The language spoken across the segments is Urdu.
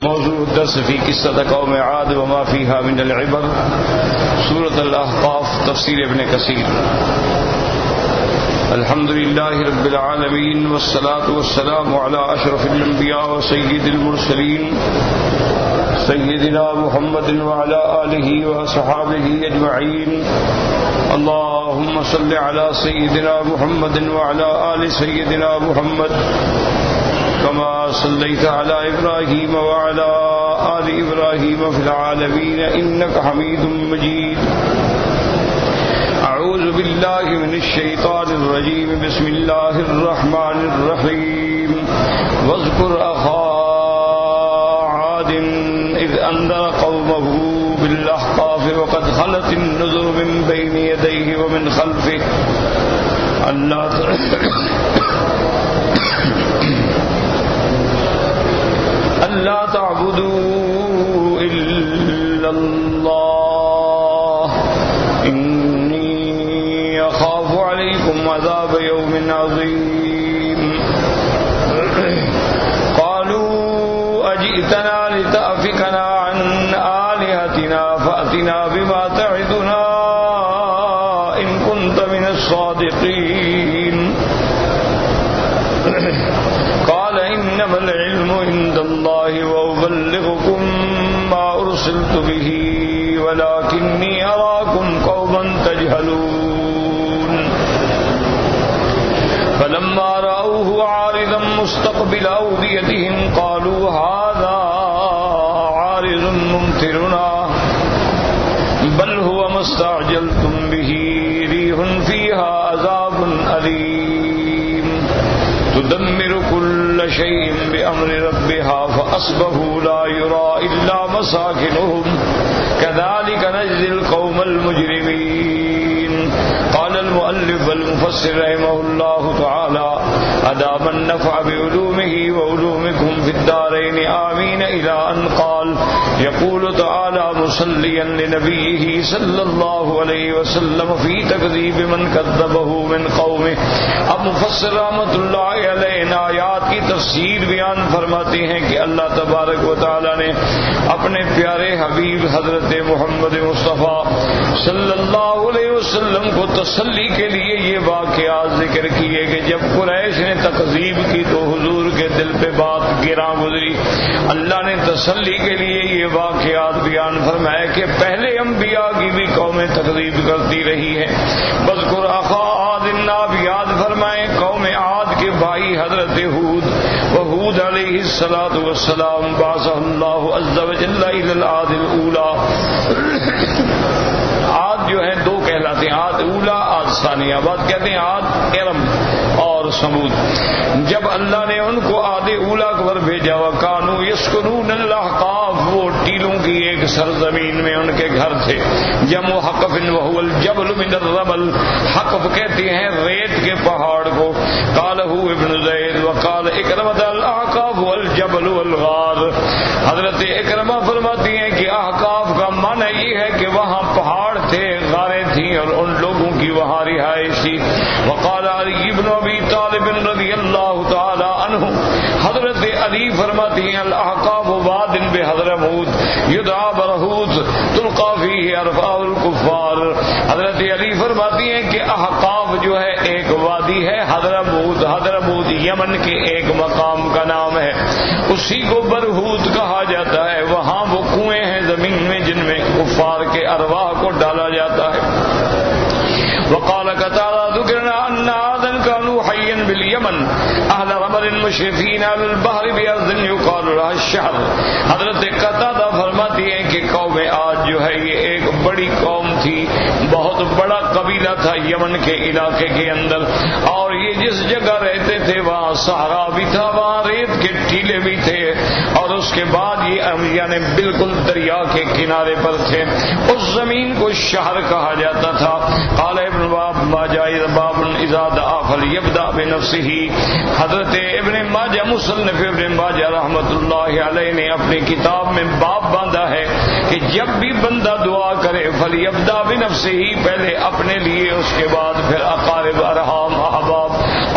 موضوع الدرس في قصة قوم عاد وما فيها من العبر سورة الأحقاف تفسير ابن كثير. الحمد لله رب العالمين والصلاة والسلام على أشرف الأنبياء وسيد المرسلين سيدنا محمد وعلى آله وصحابه أجمعين. اللهم صل على سيدنا محمد وعلى آل سيدنا محمد كما صليت على إبراهيم وعلى آل إبراهيم في العالمين إنك حميد مجيد. أعوذ بالله من الشيطان الرجيم. بسم الله الرحمن الرحيم. واذكر أخا عاد إذ أنذر قومه بالأحقاف وقد خلت النذر من بين يديه ومن خلفه ألا تعبدوا إلا الله إني أخاف عليكم عذاب يوم عظيم. قالوا أجئتنا لتأفكنا عن آلهتنا فأتنا بما تعدنا إن كنت من الصادقين. قال إنما العلم عند الله وأبلغكم ما أرسلت به ولكني أراكم قوما تجهلون. فلما رأوه عارضا مستقبل أوديتهم قالوا هذا عارض ممطرنا بل هو ما استعجلتم به ريح فيها عذاب أليم تدمر كل شيء بأمر ربها فأصبحوا لا يرى إلا مساكنهم كذلك نجزي القوم المجرمين. قال المؤلف والمفسر رحمه الله تعالى أدام النفع بعلومه وعلومكم في الدارين آمين إلى أن قال يقول تعالى مصليا لنبيه صلى الله عليه وسلم في تكذيب من كذبه من قومه. اب مفسر رحمۃ اللہ علیہ آیات کی تفسیر بیان فرماتے ہیں کہ اللہ تبارک و تعالی نے اپنے پیارے حبیب حضرت محمد مصطفیٰ صلی اللہ علیہ وسلم کو تسلی کے لیے یہ واقعات ذکر کیے کہ جب قریش نے تکذیب کی تو حضور کے دل پہ بات گراں گزری. اللہ نے تسلی کے لیے یہ واقعات بیان فرمایا کہ پہلے انبیاء کی بھی قومیں تکذیب کرتی رہی ہیں. بذکر اخا عاد، آپ یاد فرمائیں قوم عاد کے بھائی حضرت ہود. وہود علیہ الصلوۃ والسلام بعث اللہ عز وجل الی العاد الاولی. عاد جو ہے دو کہلاتے ہیں، عاد اولا عاد ثانیہ. بات کہتے ہیں عاد ارم اور سمود. جب اللہ نے ان کو عاد اولا پر بھیجا وکانوا یسکنون الاحقاف، وہ ٹیلوں کی ایک سرزمین میں ان کے گھر تھے. جمع حقف وهو الجبل من الرمل، حقف کہتے ہیں ریت کے پہاڑ کو. قالہ ابن زید وقال اکرمۃ الاحقاف والجبل والغار. حضرت اکرمہ فرماتی ہیں کہ احقاف کا معنی یہ ہے کہ وہاں پہاڑ تھے، غاریں تھیں اور ان لوگوں کی وہاں رہائش تھی. وقال علی بن ابی طالب رضی اللہ تعالی عنہ، حضرت علی فرماتی ہیں الاحقاف واد بحضرموت یدعى برہوت تلقى فیہ ارفاع الکفار. حضرت علی فرماتی ہیں کہ احقاف جو ہے ایک وادی ہے حضرموت. حضرموت یمن کے ایک مقام کا نام ہے، اسی کو برہوت کہا جاتا ہے. وہاں وہ کنویں ہیں زمین میں جن میں کفار کے ارواح کو ڈالا جاتا ہے. وقال قتادہ ذکرنا ان عادا كانوا حيا باليمن اهل رمل مشرفين على البحر بارض يقال لها الشهر. حضرت قتادہ فرماتی ہیں کہ قوم عاد جو ہے یہ ایک بڑی قوم تھی، بہت بڑا قبیلہ تھا یمن کے علاقے کے اندر، اور یہ جس جگہ رہتے تھے وہاں صحرا بھی تھا، وہاں ریت کے ٹیلے بھی تھے، اور اس کے بعد یہ یعنی بالکل دریا کے کنارے پر تھے. اس زمین کو شہر کہا جاتا تھا. قال ابن باب باب اذا دعا فلیبدأ بنفسه. حضرت ابن ماجہ مصنف ابن ماجہ رحمۃ اللہ علیہ نے اپنی کتاب میں باب باندھا ہے کہ جب بھی بندہ دعا کرے فلیبدأ بنفسه، پہلے اپنے لیے، اس کے بعد پھر اقارب ارحام احباب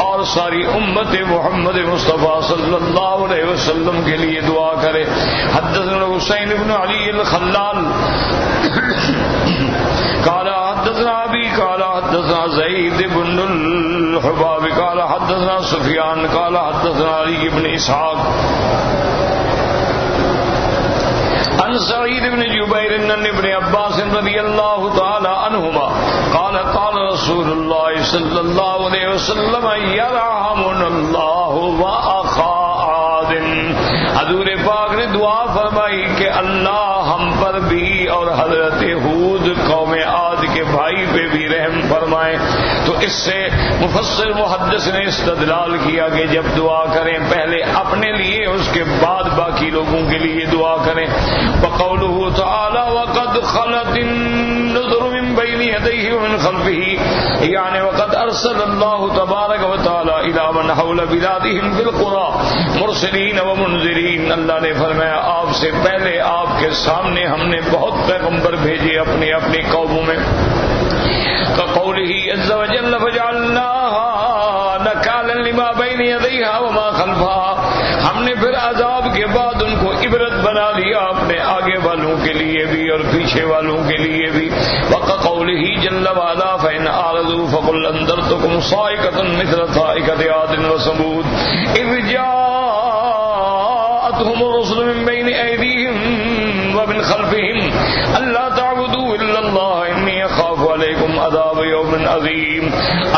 اور ساری امت محمد مصطفیٰ صلی اللہ علیہ وسلم کے لیے دعا کرے. حدثنا حسین بن علی الخلال قال حدثنا ابی قال حدثنا زید بن الحباب قال حدثنا سفیان قال حدثنا علی بن اسحاق عن سعید بن جبیر عن ابن عباس رضی اللہ تعالی عنہما قال قال رسول اللہ صلی اللہ علیہ وسلم یرحمنا اللہ واخا عاد. حضور پاک نے دعا فرمائی کہ اللہ ہم پر بھی اور حضرت ہود قوم عاد کے بھائی پہ بھی رحم فرمائے. تو اس سے مفسر محدث نے استدلال کیا کہ جب دعا کریں پہلے اپنے لیے اس کے بعد باقی لوگوں کے لیے دعا کریں. وقوله تعالی وقد خلت النذر من بين يديه ومن خلفه یعنی وقد ارسل اللہ تبارک و تعالی الى من حول بلادهم بالقرى مرسلین ومنذرین. اللہ نے فرمایا آپ سے پہلے آپ کے سامنے ہم نے بہت پیغمبر بھیجے اپنی اپنی قوموں میں. قوله عز وجل فجعلناها نكالا لما بين يديها وما خلفها. ہم نے پھر عذاب کے بعد ان کو عبرت بنا لیا اپنے آگے والوں کے لیے بھی اور پیچھے والوں کے لیے بھی. وقوله جل وعلا فإن أعرضوا فقل أنذرتكم صاعقة مثل صاعقة عاد وثمود إذ جاءتهم الرسل من بين أيديهم ومن خلفهم ألا تعبدوا إلا الله إني أخاف عليكم عذاب يوم عظيم.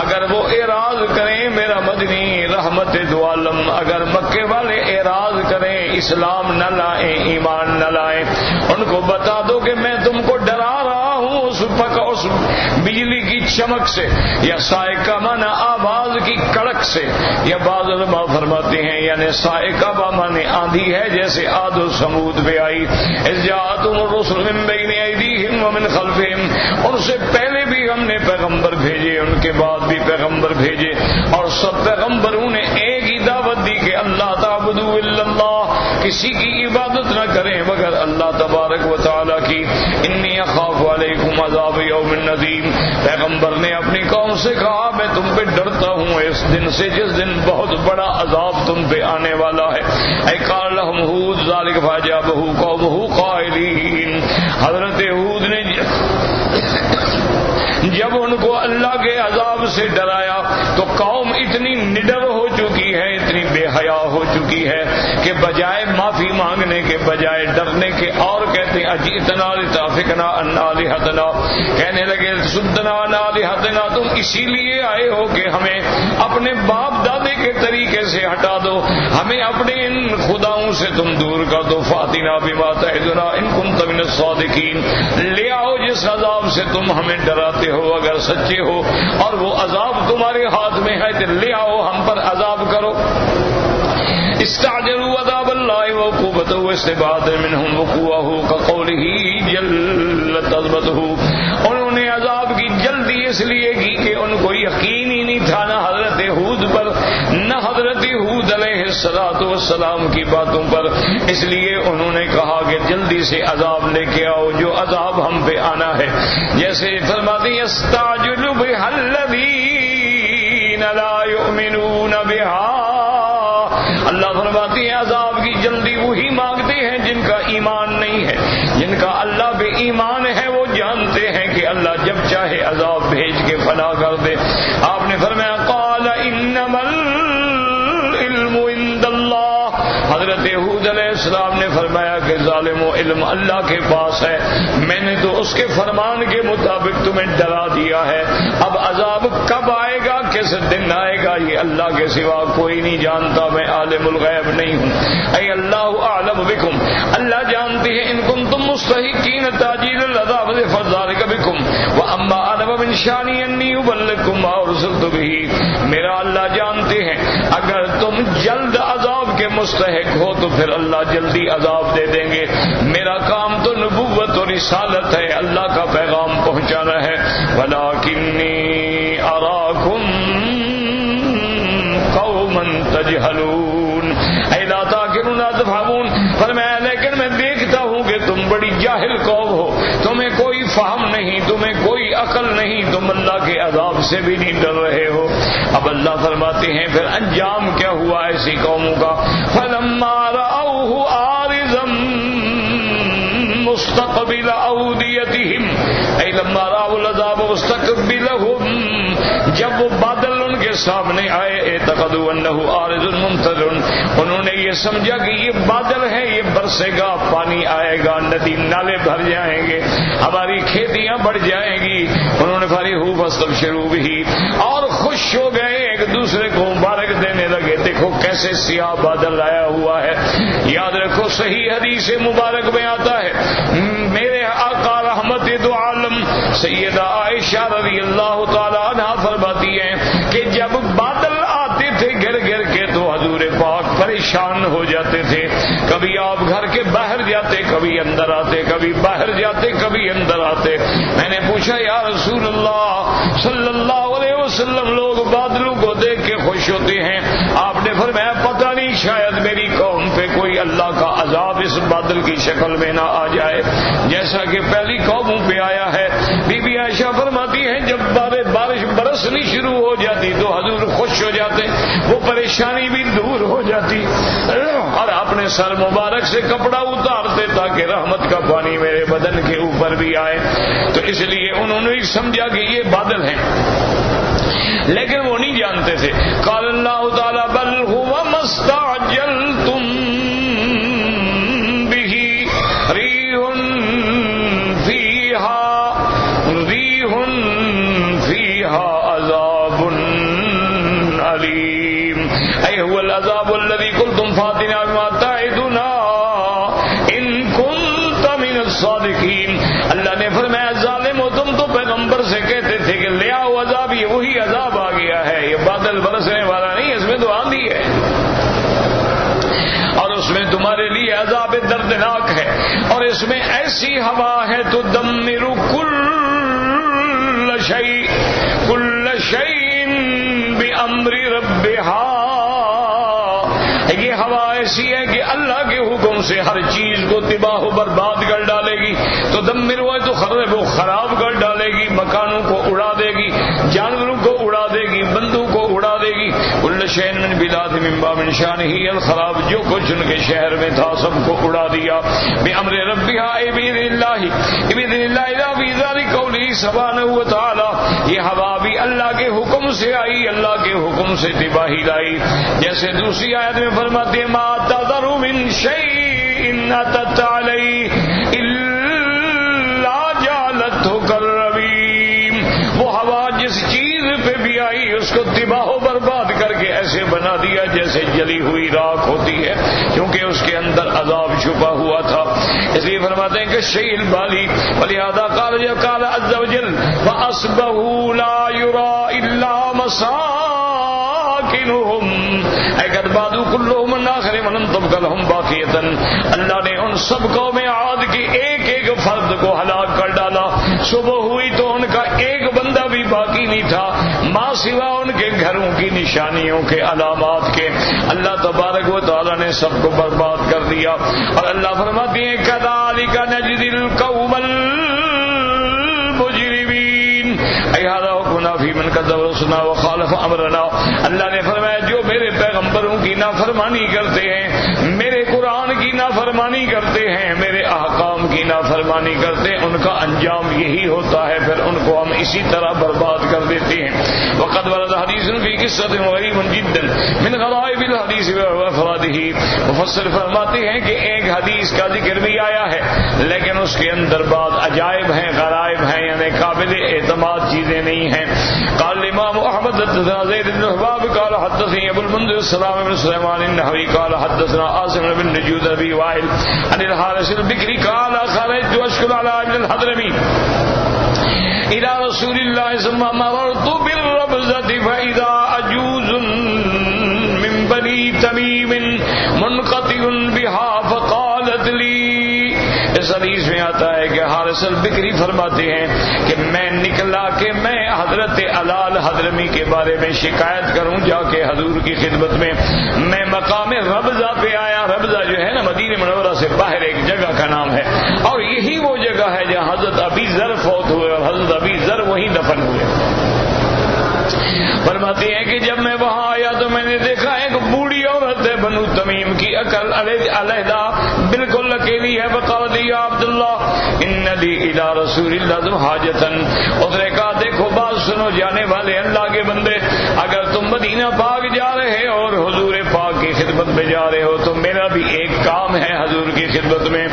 اگر وہ اعراض کریں میرا مدنی رحمت دو عالم اگر مکے والے اعراض کریں اسلام نہ لائیں ایمان نہ لائیں ان کو بتا دو کہ میں تم کو ڈرا رہا ہوں اس بجلی کی چمک سے یا صاعقہ مانا آواز کی کڑک سے یا بعض علماء فرماتے ہیں یعنی صاعقہ مانے آندھی ہے جیسے عاد و ثمود پہ آئی. اذ جاءتهم الرسل من بين ايديهم ومن خلفهم. ان سے پہلے بھی ہم نے پیغمبر بھیجے ان کے بعد بھی پیغمبر بھیجے اور سب پیغمبروں نے ایک ہی دعوت دی کہ اللہ تعبدوا الا اللہ کسی کی عبادت نہ کریں مگر اللہ تبارک و تعالی کی. انی اخاف علیکم عذاب یوم عظیم. پیغمبر نے اپنی قوم سے کہا میں تم پہ ڈرتا ہوں اس دن سے جس دن بہت بڑا عذاب تم پہ آنے والا ہے. اے قال لهم ہود ذلك فاجابه قومه قائلین. حضرت ہود نے جب ان کو اللہ کے عذاب سے ڈرایا تو قوم اتنی نڈر ہو چکی ہے اتنی بے حیا ہو چکی ہے کہ بجائے معافی مانگنے کے بجائے ڈرنے کے اور کہتے ہیں اجئتنا لتافکنا عن آلہتنا. کہنے لگے سدنا عن آلہتنا تم اسی لیے آئے ہو کہ ہمیں اپنے باپ دادے کے طریقے سے ہٹا دو ہمیں اپنے ان خداؤں سے تم دور کر دو. فاتنا بما تعدنا ان کنت من الصادقین. لے آؤ جس عذاب سے تم ہمیں ڈراتے ہو اگر سچے ہو اور وہ عذاب تمہارے ہاتھ میں ہے تو لے آؤ ہم پر عذاب کرو. استعجلوا عذاب اللہ وعقوبتہ واستبعاد منہم وقوعہ کقولہ جل تضبطہ. انہوں نے عذاب کی جلدی اس لیے کی کہ ان کو یقین ہی نہیں تھا نہ حضرت ہود پر نہ حضرت ہود علیہ السلام کی باتوں پر. اس لیے انہوں نے کہا کہ جلدی سے عذاب لے کے آؤ جو عذاب ہم پہ آنا ہے. جیسے فرماتے ہیں یستعجل بہا الذین لا یؤمنون بہا. اللہ فرماتے ہیں عذاب کی جلدی وہی مانگتے ہیں جن کا ایمان نہیں ہے. جن کا اللہ بے ایمان ہے وہ جانتے ہیں کہ اللہ جب چاہے عذاب بھیج کے فنا کر دے. آپ نے فرمایا قال انما العلم عند اللہ. حضرت ہود علیہ السلام نے فرمایا کہ ظالم و علم اللہ کے پاس ہے. میں نے تو اس کے فرمان کے مطابق تمہیں ڈرا دیا ہے. اب عذاب کب آئے گا کس دن آئے گا یہ اللہ کے سوا کوئی نہیں جانتا. میں عالم الغیب نہیں ہوں. اے اللہ اعلم بکم. اللہ جانتے ہیں ان کنتم مستحقین تعجیل العذاب فذلک بکم واما انا من شانی انی ابلغکم ما ارسلت به. میرا اللہ جانتے ہیں اگر تم جلد عذاب کے مستحق ہو تو پھر اللہ جلدی عذاب دے دیں گے. میرا کام تو نبوت اور رسالت ہے اللہ کا پیغام پہنچانا ہے. ولکنی اراکم قوما تجہلون اے لا تاکرون لا تفہمون. فرمایا لیکن میں دیکھتا ہوں کہ تم بڑی جاہل قوم ہو. تمہیں کوئی فہم نہیں تمہیں کوئی عقل نہیں. تم اللہ اللہ کے عذاب سے بھی نہیں ڈر رہے ہو. اب اللہ فرماتے ہیں پھر انجام کیا ہوا ایسی قوموں کا. فلما رأوه عارضا مستقبل اودیتهم اے لما رأوا العذاب مستقبلهم، جب وہ بادل ان کے سامنے آئے اعتقدوا انه عارض ممطر، انہوں نے یہ سمجھا کہ یہ بادل ہے، یہ برسے گا، پانی آئے گا، ندی نالے بھر جائیں گے، ہماری کھیتیاں بڑھ جائیں گی. انہوں نے فرحوا فاستبشروا به، اور خوش ہو گئے، ایک دوسرے کو مبارک دینے لگے. دیکھو کیسے سیاہ بادل آیا ہوا ہے. یاد رکھو صحیح حدیث مبارک میں آتا ہے، میرے آقا رحمت دو عالم سیدہ عائشہ رضی اللہ تعالی عنہا فرماتی ہیں کہ جب بادل آتے تھے گر گر کے تو حضور پاک پریشان ہو جاتے تھے. کبھی آپ گھر کے باہر جاتے، کبھی اندر آتے، کبھی باہر جاتے، کبھی اندر آتے. میں نے پوچھا یا رسول اللہ صلی اللہ علیہ وسلم، لوگ بادلوں کو دیکھ کے خوش ہوتے ہیں، آپ نے فرمایا پتہ نہیں شاید میری قوم پہ کوئی اللہ کا عذاب اس بادل کی شکل میں نہ آ جائے جیسا کہ پہلی قوموں پہ آیا ہے. بی بی عائشہ فرماتی ہیں جب بارش برسنی شروع ہو جاتی تو حضور خوش ہو جاتے، وہ پریشانی بھی دور ہو جاتی، اور اپنے سر مبارک سے کپڑا اتارتے تاکہ رحمت کا پانی میرے بدن کے اوپر بھی آئے. تو اس لیے انہوں نے سمجھا کہ یہ بادل ہیں، لیکن وہ نہیں جانتے تھے. قال اللہ تعالی بل هو ما استعجلتم به ريح فيها عذاب عليم اي هو العذاب الذي قلتم فاتنا بما تعدنا ان كنت من الصادقين. اللہ نے فرمایا ظالم ہو تم تو پیغمبر سے کہتے تھے کہ لے آؤ عذاب، یہ وہی عذاب آ گیا ہے، یہ بادل برسنے والا نہیں، اس میں تو آندھی ہے اور اس میں تمہارے لیے عذاب دردناک ہے، اور اس میں ایسی ہوا ہے تو تدمر كل شيء بأمر ربها. یہ ہوا ایسی ہے کہ اللہ کے حکم سے ہر چیز کو تباہ و برباد کر ڈالے گی. تو دمر ہوا تو خراب کر ڈالے گی، مکانوں کو اڑا دے گی، جانوروں کو اڑا دے گی، بندوں کو اڑا دے گی. کل شيء من بلاد من باب شانه الخراب، جو کچھ ان کے شہر میں تھا سب کو اڑا دیا. بأمر ربها بإذن الله في ذلك قوله سبحانه وتعالى، یہ ہوا بھی اللہ کے حکم سے آئی، اللہ کے حکم سے تباہی لائی. جیسے دوسری آیت میں فرماتے ہیں ما تذر من شيء اتت عليه الا جعلته كالرميم. وہ ہوا جس چیز پہ بھی آئی اس کو تباہ و برباد کر کے ایسے بنا دیا جیسے جلی ہوئی راکھ ہوتی ہے، کیونکہ اس کے اندر عذاب چھپا ہوا تھا. اس لیے فرماتے ہیں کہ شیء البالی ولہذا قال عز وجل فاصبحوا لا يرى الا مساکنهم اگر بادو کلهم من آخر من تبقى لهم باقیۃ. اللہ نے ان سب قوم عاد کی ایک ایک فرد کو ہلاک کر ڈالا. صبح ہوئی تو ان کا ایک بندہ بھی باقی نہیں تھا ماں سوا ان کے گھروں کی نشانیوں کے علامات کے. اللہ تبارک و تعالی نے سب کو برباد کر دیا. اور اللہ فرماتے ہیں كذلك نجزي القوم المجرمين اي هذا حكمنا في من كذب رسلنا وخالف امرنا. اللہ نے فرمایا جو میرے پیغمبروں کی نافرمانی کرتے ہیں، میرے قرآن کی نافرمانی کرتے ہیں، میرے احکام کی نافرمانی کرتے ہیں، ان کا انجام یہی ہوتا ہے، پھر ان کو ہم اسی طرح برباد کر دیتے ہیں. وقد ورد حدیث فی قصۃ غریب جدا من غرائب الحدیث وافراده. مفسر فرماتے ہیں کہ ایک حدیث کا ذکر بھی آیا ہے لیکن اس کے اندر بعض عجائب ہیں، غرائب ہیں، یعنی قابل اعتماد چیزیں نہیں ہیں. قال الامام احمد حدثنا زید بن حباب قال حدثني ابو المنذر السلام بن سليمان النحوي قال حدثنا عاصم بن نجود ابي وائل عن الحارث البكري قال خرجت اشكر على ابن الحضرمي الى رسول الله ثم مررت بالربزة فاذا عجوز من بني تميم منقطع بها فقالت لي اس حدیث میں آتا ہے کہ حارث البکری فرماتے ہیں کہ میں نکلا کہ میں حضرت علال حضرمی کے بارے میں شکایت کروں جا کے حضور کی خدمت میں مقام ربضہ پہ آیا. ربضہ جو ہے نا مدینہ منورہ سے باہر ایک جگہ کا نام ہے, اور یہی وہ جگہ ہے جہاں حضرت ابی ذر فوت ہوئے اور حضرت ابی ذر وہیں دفن ہوئے. فرماتے ہیں کہ جب میں وہاں آیا تو میں نے دیکھا ایک بوڑھی عورت ہے بنو تمیم کی, عقل علیحدہ بالکل اکیلی ہے. بقالت یا عبداللہ ان لی الی رسول اللہ حاجتن. اس نے کہا دیکھو بات سنو جانے والے اللہ کے بندے, اگر تم مدینہ پاک جا رہے ہو اور حضور پاک کی خدمت میں جا رہے ہو تو میرا بھی ایک کام ہے حضور کی خدمت میں.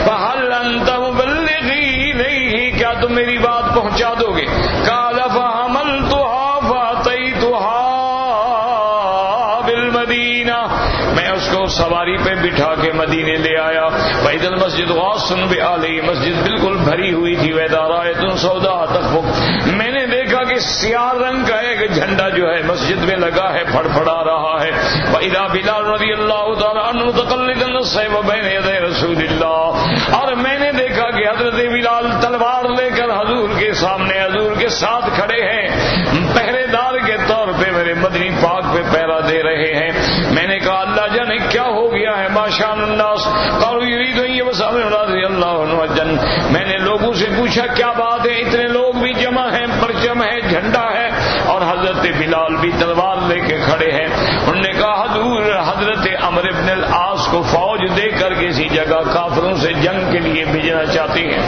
فہل انت مبلغی نہیں, کیا تم میری بات پہنچا دو گے؟ قال فحملتها میں اس کو سواری پہ بٹھا کے مدینے لے آیا. فإذا المسجد غاص بعلی, مسجد بالکل بھری ہوئی تھی. وإذا رأيت سوداء تخفق, میں نے دیکھا کہ سیاہ رنگ کا ایک جھنڈا جو ہے مسجد میں لگا ہے, پھڑپھڑا رہا ہے. وإذا بلال رضی اللہ تعالی عنہ متقلدا السيف بين يدي رسول اللہ, اور میں نے دیکھا کہ حضرت بلال تلوار لے کر حضور کے سامنے حضور کے ساتھ کھڑے ہیں, پہرے دار کے طور پہ میرے مدنی پاک پہ پہرا دے رہے ہیں. میں نے کہا اللہ جانے کیا ہو گیا ہے؟ ما شان الناس قالوا يريد ان يبصر رضی اللہ عنہ جن. میں نے لوگوں سے پوچھا کیا بات ہے, اتنے لوگ بھی جمع ہیں, پرچم ہے, جھنڈا ہے, اور حضرت بلال بھی تلوار لے کے کھڑے ہیں. انہوں نے کہا حضور حضرت عمرو بن العاص کو فوج دے کر کسی جگہ کافروں سے جنگ کے لیے بھیجنا چاہتے ہیں.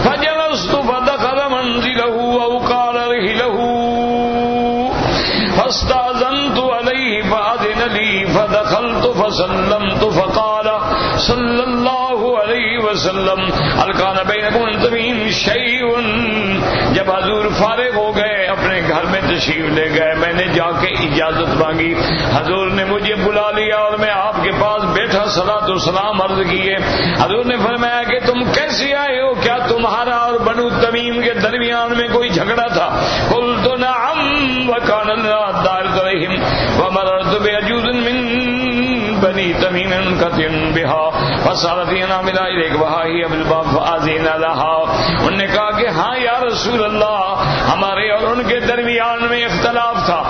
فجلست فدخل منزله او قال رحله فاستأذنت عليه فأذن لي فدخلت فسلمت فقال صلی اللہ علیہ وسلم هل كان بينكم من تمیم شيء. جب حضور فارغ ہو گئے اپنے گھر میں تشریف لے گئے, میں نے جا کے اجازت مانگی. حضور نے مجھے بلا لیا اور میں آپ کے پاس بیٹھا, صلاۃ و سلام عرض کیے. حضور نے فرمایا کہ تم کیسے آئے ہو, کیا تمہارا اور بنو تمیم کے درمیان میں کوئی جھگڑا تھا؟ قلت نعم وكان الله دار عليهم ومررت بعجوز من بني تميم كثير بها فصارتنا من إليك وهي بالباب فأذن لها. انہوں نے کہا کہ ہاں یا رسول اللہ, ہمارے اور ان کے درمیان میں اختلاف تھا,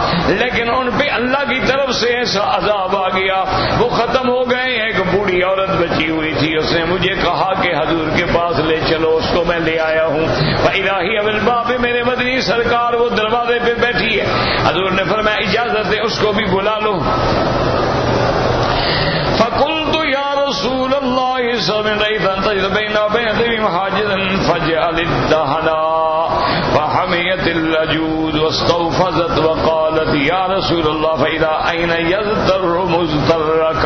لیکن ان پہ اللہ کی طرف سے ایسا عذاب آ گیا, وہ ختم ہو گئے. ایک بوڑھی عورت بچی ہوئی تھی, اس نے مجھے کہا کہ حضور کے پاس لے چلو, اس کو میں لے آیا ہوں. فإذا هي بالباب, میرے مدنی سرکار وہ دروازے پہ بیٹھی ہے. حضور نے فرمایا اجازت ہے اس کو بھی بلا لو. فقلت یا رسول اللہ سمعت ان تجد بین وبین تمیم حاجزا فاجعل الدهنا فحميت العجوز واستوفزت وقالت یا رسول اللہ فإذا أين يضطر مضطرك.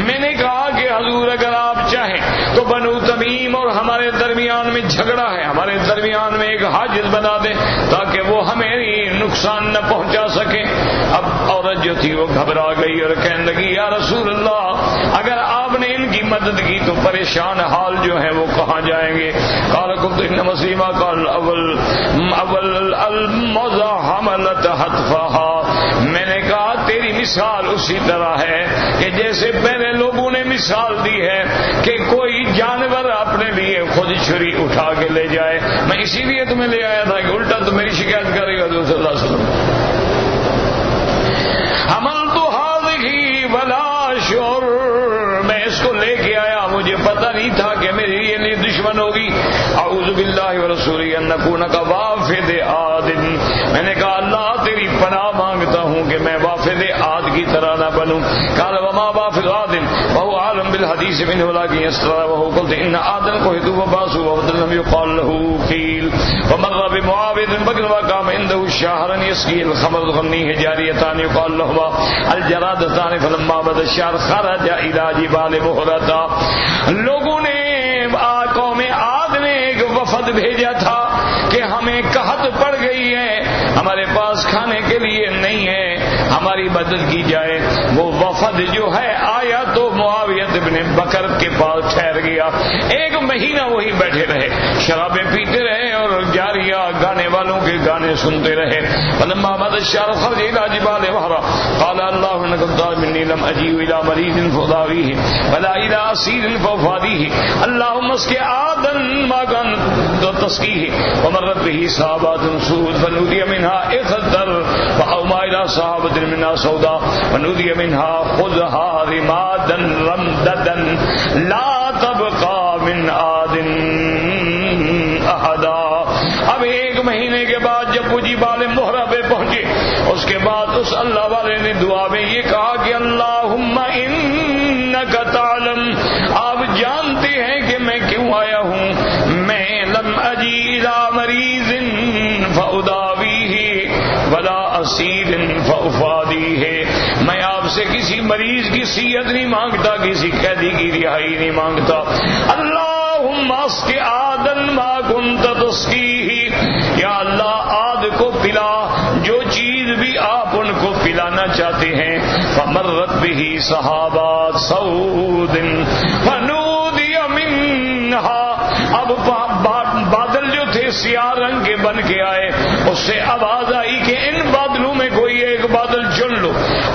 میں نے کہا کہ حضور اگر آپ چاہیں تو بنو تمیم اور ہمارے درمیان میں جھگڑا ہے, ہمارے درمیان میں ایک حاجز بنا دیں تاکہ وہ ہمیں نقصان نہ پہنچا سکے. اب عورت جو تھی وہ گھبرا گئی اور کہنے لگی یا رسول اللہ اگر آپ نے ان کی مدد کی تو پریشان حال جو ہیں وہ کہاں جائیں گے؟ قال قلت ان مسیمہ قال اول المزاحمۃ حتفها. میں نے کہا تیری مثال اسی طرح ہے کہ جیسے پہلے لوگوں نے مثال دی ہے کہ کوئی جانور اپنے لیے خود چھری اٹھا کے لے جائے. میں اسی لیے تمہیں لے آیا تھا کہ الٹا تو میری شکایت کرے گا حضور صلی اللہ علیہ وسلم. حملت هذه ولا شعر, میں اس کو لے کے آیا, مجھے پتہ نہیں تھا کہ میرے لیے دشمن ہوگی. اعوذ باللہ ورسولہ ان نکون کوافد عاد. میں نے کہا اللہ تیری پناہ مانگتا ہوں کہ میں وافد عاد کی طرح نہ بنوں. قال وما وافد عاد وهو عالم بالحديث منه ولكن يسر وهو قلت ان عادا قهدوا وباسوا وبدل يقال له قيل. ومر بمعاوذ بكر وقام عنده شهرا يسقي الخمر غنيه جاريتان يقال لهما الجرادتان فلما بدا الشهر خرج الى جبال بحرتا. لوگوں نے قوم عاد نے ایک وفد بھیجا تھا کہ ہمیں قحط پڑ گئی ہے, ہمارے پاس کھانے کے لیے نہیں ہے, ہماری مدد کی جائے. وہ وفد جو ہے آیا تو معاویہ بن بکر کے پاس ٹھہر لیا. 1 مہینہ وہی بیٹھے رہے, شرابیں پیتے رہے اور جاریہ گانے والوں کے گانے سنتے رہے. فلما مضى الشهر خرج الى جبال وهرا قال الله انك طالب مني لم اجيء الى مريض فاضاويه ولا الى اسير فافاديه اللهم اسق عادا ما كان تسقيه ومرت به صحابات سود فنودي منها اخضر فاوما الى صحابه منها سوداء ونودي منها خذها رمادا رمددا لا تبقى من عاد احدا. اب 1 مہینے کے بعد جب وہ جبال مہرہ پہ پہنچے, اس کے بعد اس اللہ والے نے دعا میں یہ کہا کہ اللہم انک تعلم, آپ جانتے ہیں کہ میں کیوں آیا ہوں. میں لم اجی الی مریض فاداویہ ولا اسیر فافادیہ, میں آپ سے کسی مریض کی صحت نہیں مانگتا, کسی قیدی کی رہائی نہیں مانگتا. اللہم اسق عادا ما کنت تسقیہ, یا اللہ عاد کو پلا جو چیز بھی آپ ان کو پلانا چاہتے ہیں. فمرت به صحابات سود فنودی منها, اب بادل جو تھے سیاہ رنگ کے بن کے آئے, اس سے آواز آئی کہ ان بادلوں میں کوئی ایک بادل چن لو,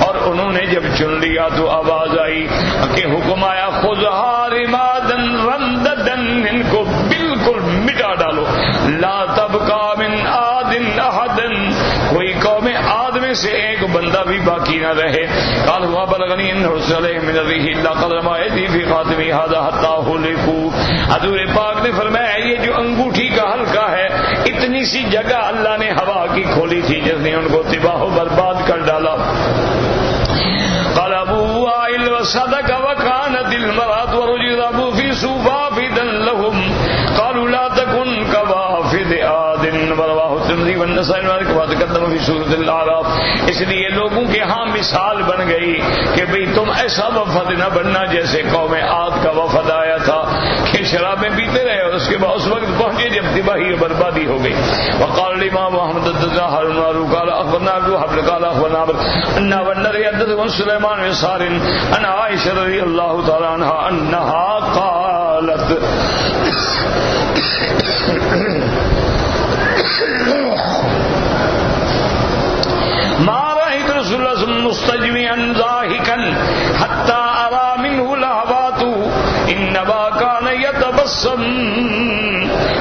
اور انہوں نے جب چن لیا تو آواز آئی کہ حکم آیا خذها رمادا رمددا, ان کو بالکل مٹا ڈالو. لا تبقى من عاد احد, کوئی قوم عاد میں سے ایک بندہ بھی باقی نہ رہے. قال هو بلغني ان رسل من الريح الا قدر ما يدي في خاتمي هذا حتى هلكوا. حضور پاک نے فرمایا یہ جو انگوٹھی کا حلقہ ہے, اتنی سی جگہ اللہ نے ہوا کی کھولی تھی جس نے ان کو تباہ و برباد کر ڈالا. قال ابو وائل وصدق وكانت المرأة ورجل ابو في صفافدا لهم قالوا لا تكن كوافد عاد ورواه الترمذي والنسائي وتقدم في سورة الاعراف. اس لیے لوگوں کے ہاں مثال بن گئی کہ بھئی تم ایسا وفد نہ بننا جیسے قوم عاد کا وفد آیا تھا کہ شرابیں پیتے رہے اور اس کے بعد اس وقت پہنچے جب تباہی و بربادی ہو گئی. وقال الامام محمد حدثنا هارون قال اخبرنا ابو حفص قال اخبرنا ان والنبي حدثنا سليمان بن سار ان عائشة رضي الله تعالى عنها انها قالت ما رأيت رسول الله مستجمعا ضاحكا حتى أرى منه لهوات إنما كان يتبسم.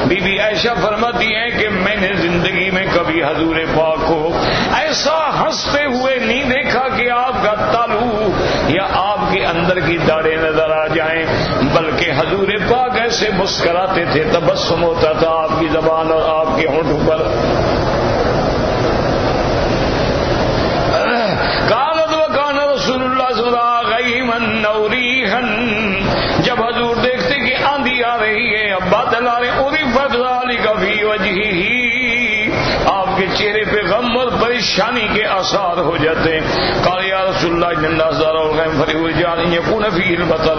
بی بی عائشہ فرماتی ہیں کہ میں نے زندگی میں کبھی حضور پاک کو ایسا ہنستے ہوئے نہیں دیکھا کہ آپ کا تالو یا آپ کے اندر کی داڑیں نظر آ جائیں, بلکہ حضور پاک ایسے مسکراتے تھے, تبسم ہوتا تھا آپ کی زبان اور آپ کے ہونٹوں پر. قالت وكان رسول الله صلى الله عليه وسلم نوريحا, جب حضور دیکھتے کہ آندھی آ رہی ہے, اب بادل آ رہے, عرفت ذلك في وجهه, آپ کے چہرے پہ غم اور پریشانی کے آثار ہو جاتے ہیں. قال یا رسول اللہ ان الناس زاروا الغيم فليرجع ان يكون فيه المطر.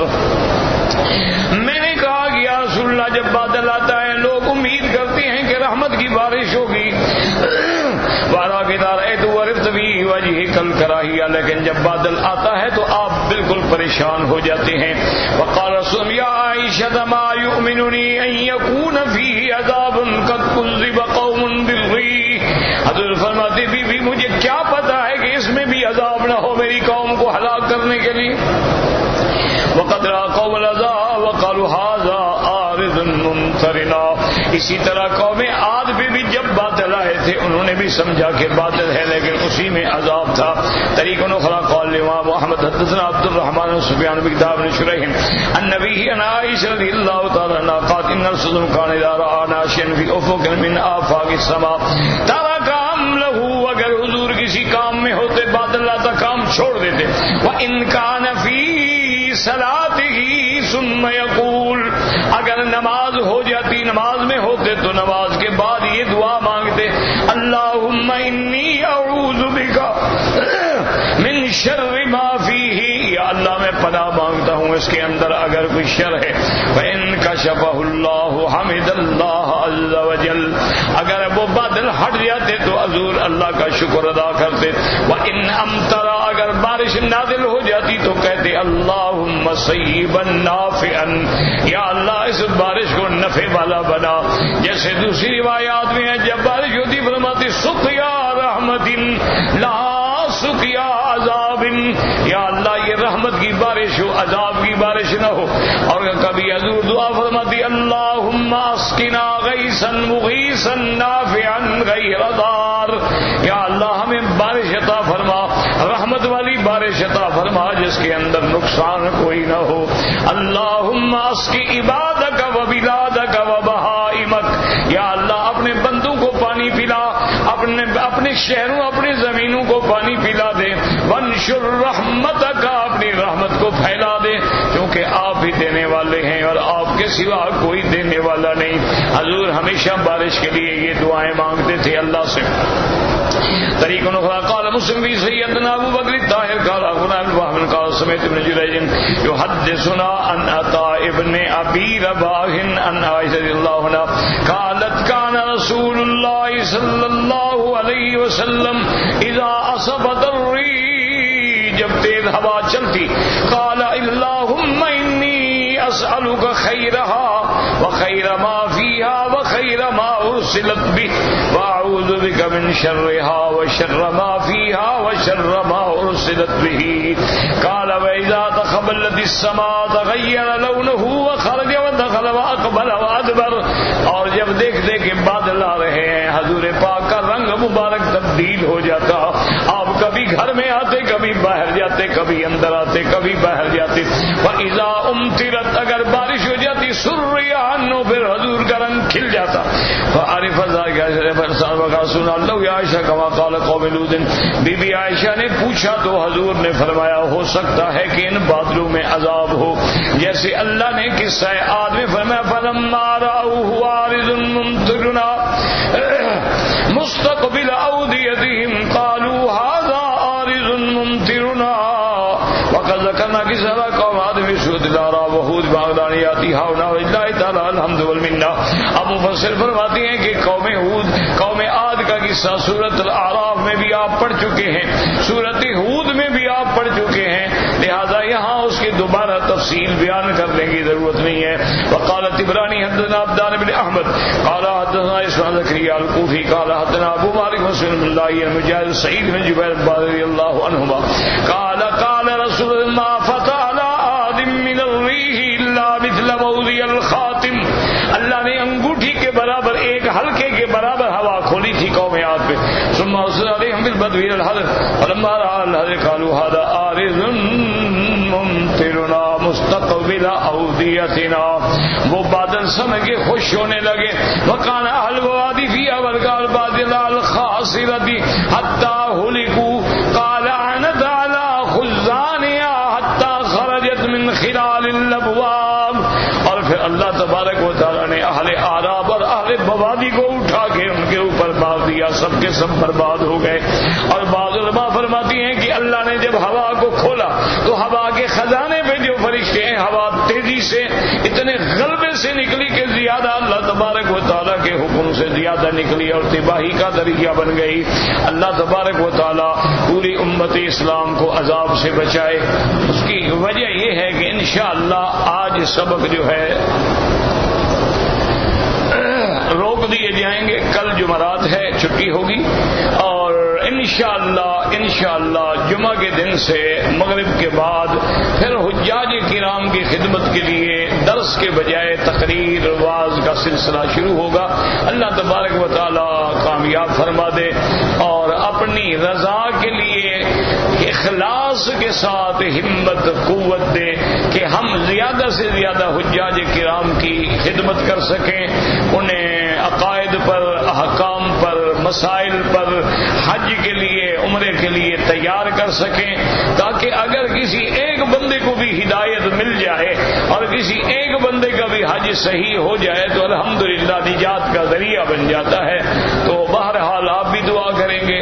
میں نے کہا کہ یا رسول اللہ جب بادل آتا ہے لوگ امید کرتے ہیں کہ رحمت کی بارش ہوگی. وارا کے دار اے تو عرفت بھی وجہ کل کراہیہ, لیکن جب بادل آتا ہے تو آپ بالکل پریشان ہو جاتے ہیں. وقال رسول یا عائشہ ما یؤمننی ان یکون فیہ عذاب قد کذب قوم بالغیث. حضور فرماتے بی بی مجھے کیا پتا ہے کہ اس میں بھی عذاب نہ ہو میری قوم کو ہلاک کرنے کے لیے. وقد رأى قوم العذاب وقالوا هذا عارض ممطرنا. اسی طرح قوم عاد پہ بھی جب بادل آئے تھے انہوں نے بھی سمجھا کہ بادل ہے لیکن اسی میں عذاب تھا. طریق اخرى قال الامام محمد حدثنا عبد الرحمن بن سفيان بن كتاب بن شريح النبي عن عائشة رضي الله تعالى عنها قالت ان رسول كان اذا راى ناشئا في افق من آفاق السماء ترك عمله. اگر حضور کسی کام میں ہوتے بادل آتا کام چھوڑ دیتے. وان كان في صلاته ثم يقول, اگر نماز ہو جاتی نماز میں ہوتے تو نماز کے بعد یہ دعا مانگتے اللہم انی اعوذ بک من شر ما فیہ, یا اللہ میں پناہ مانگتا ہوں اس کے اندر اگر کوئی شر ہے. فَإِن كَشَفَهُ اللَّهُ حَمِدَ اللَّهَ عَزَّ وَجَلَّ اگر وہ بادل ہٹ جاتے تو حضور اللہ کا شکر ادا کرتے. وَإِن أَمْطَرَ اگر بارش نازل ہو جاتی تو کہتے اللہم صیبا نافعا یا اللہ اس بارش کو نفع والا بنا. جیسے دوسری روایات میں ہے جب بارش ہوتی فرماتی سقیا رحمت لا سقیا عذاب یا اللہ یہ رحمت کی بارش ہو عذاب کی بارش نہ ہو. اور کبھی حضور دعا فرماتی اللہم اسقنا غیثا مغیثا نافعا غیر ضار یا اللہ ہمیں بارش عطا فرما رحمت والی بارش عطا فرما جس کے اندر نقصان کوئی نہ ہو. اللہم اسقی عبادک و بلادک و بہائمک یا اللہ اپنے بندوں کو پانی پلا اپنے شہروں اپنی زمینوں کو پانی پلا دے. وانشر رحمتک اپنی رحمت کو پھیلا دے کیونکہ آپ ہی دینے والے ہیں اور آپ کے سوا کوئی دینے والا نہیں. حضور ہمیشہ بارش کے لیے یہ دعائیں مانگتے تھے اللہ سے. طریق اخرى قال مسلم في سيدنا ابو بکر الطاهر قال اخبرنا ابن قال سمعت ابن جريج يحدثنا عن عطاء ابن ابي رباح عن عائشة رضي الله عنها قالت كان رسول الله صلى الله عليه وسلم اذا اصابت الريح جب تیز ہوا چلتی قال اللهم اني اسالك خيرها وخير ما فيها وخير ما ارسلت به واعوذ بك من شرها وشر ما فيها وشر ما ارسلت به. قال واذا تقبلت السماء تغير لونه وخرج ودخل واقبل وادبر اور جب دیکھتے کہ بادل آ رہے ہیں حضور پاک کا رنگ مبارک تبدیل ہو جاتا. آپ کبھی گھر میں آتے کبھی باہر جاتے کبھی اندر آتے کبھی باہر جاتے. واذا امطرت اگر بارش ہو جاتی سریان پھر حضور کا رنگ کھل جاتا. فعرف سنا اللہ عائشہ کما قال قوم لوط بی بی عائشہ نے پوچھا تو حضور نے فرمایا ہو سکتا ہے کہ ان بادلوں میں عذاب ہو جیسے اللہ نے قصہ عاد میں فرمایا فلما رأوه عارض ممطرنا مستقبل اودیتهم قالوا هذا عارض ممطرنا وقد ذكرنا قصة قوم عاد في سورة الأعراف وهود باغدانياتي هاونا والله تعالى الحمد والمنة. اب مفسر فرماتے ہیں کہ قوم ہود قوم عاد کا قصہ سورۃ الاعراف میں بھی آپ پڑھ چکے ہیں سورۃ ہود میں بھی آپ پڑھ چکے ہیں لہذا یہاں اس کی دوبارہ تفصیل بیان کرنے کی ضرورت نہیں ہے. وقال طبرانی حدثنا عبدان بن احمد قال حدثنا اسماعیل زکریا الکوفی قال حدثنا ابو مالک مسلم اللہ المجاہد سعید بن جبیر رضی اللہ عنہما قال قال رسول ما فتح على آدم من الريح الا مثل موضع الخاتم اللہ نے انگوٹھی کے برابر ایک حلقے کے برابر ہوا کھولی تھی قوم عاد پہ. ثم ارسل عليهم بالبدو الى الحضر فلما راى الحضر قالوا هذا عارض ممطرنا مستقبل اوديتنا وہ بادل سمجھ کے خوش ہونے لگے. وكان اهل الوادي في اول بادل الخاصره حتى هلكوا قال عنت على خزانها حتى خرجت من خلال الابواب. اور پھر اللہ تبارک و تعالی نے اہل اعراب اور اہل بوادی کو اٹھا کے ان کے اوپر مار دیا سب کے سب برباد ہو گئے. اور بعض علماء فرماتی ہیں کہ اللہ نے جب ہوا کو کھولا تو ہوا کے خزانے پہ جو فرشتے ہیں ہوا تیزی سے اتنے غلبے سے نکلی کہ زیادہ اللہ تبارک و تعالیٰ کے حکم سے زیادہ نکلی اور تباہی کا ذریعہ بن گئی. اللہ تبارک و تعالیٰ پوری امت اسلام کو عذاب سے بچائے. اس کی وجہ یہ ہے کہ انشاءاللہ آج سبق جو ہے روک دیے جائیں گے. کل جمعرات ہے چھٹی ہوگی اور انشاءاللہ جمعہ کے دن سے مغرب کے بعد پھر حجاج کرام کی خدمت کے لیے درس کے بجائے تقریر واعظ کا سلسلہ شروع ہوگا. اللہ تبارک و تعالی کامیاب فرما دے اور اپنی رضا کے لیے اخلاص کے ساتھ ہمت قوت دے کہ ہم زیادہ سے زیادہ حجاج کرام کی خدمت کر سکیں, انہیں عقائد پر احکام پر مسائل پر حج کے لیے عمرے کے لیے تیار کر سکیں تاکہ اگر کسی ایک بندے کو بھی ہدایت مل جائے اور کسی ایک بندے کا بھی حج صحیح ہو جائے تو الحمدللہ نجات کا ذریعہ بن جاتا ہے. تو بہرحال آپ بھی دعا کریں گے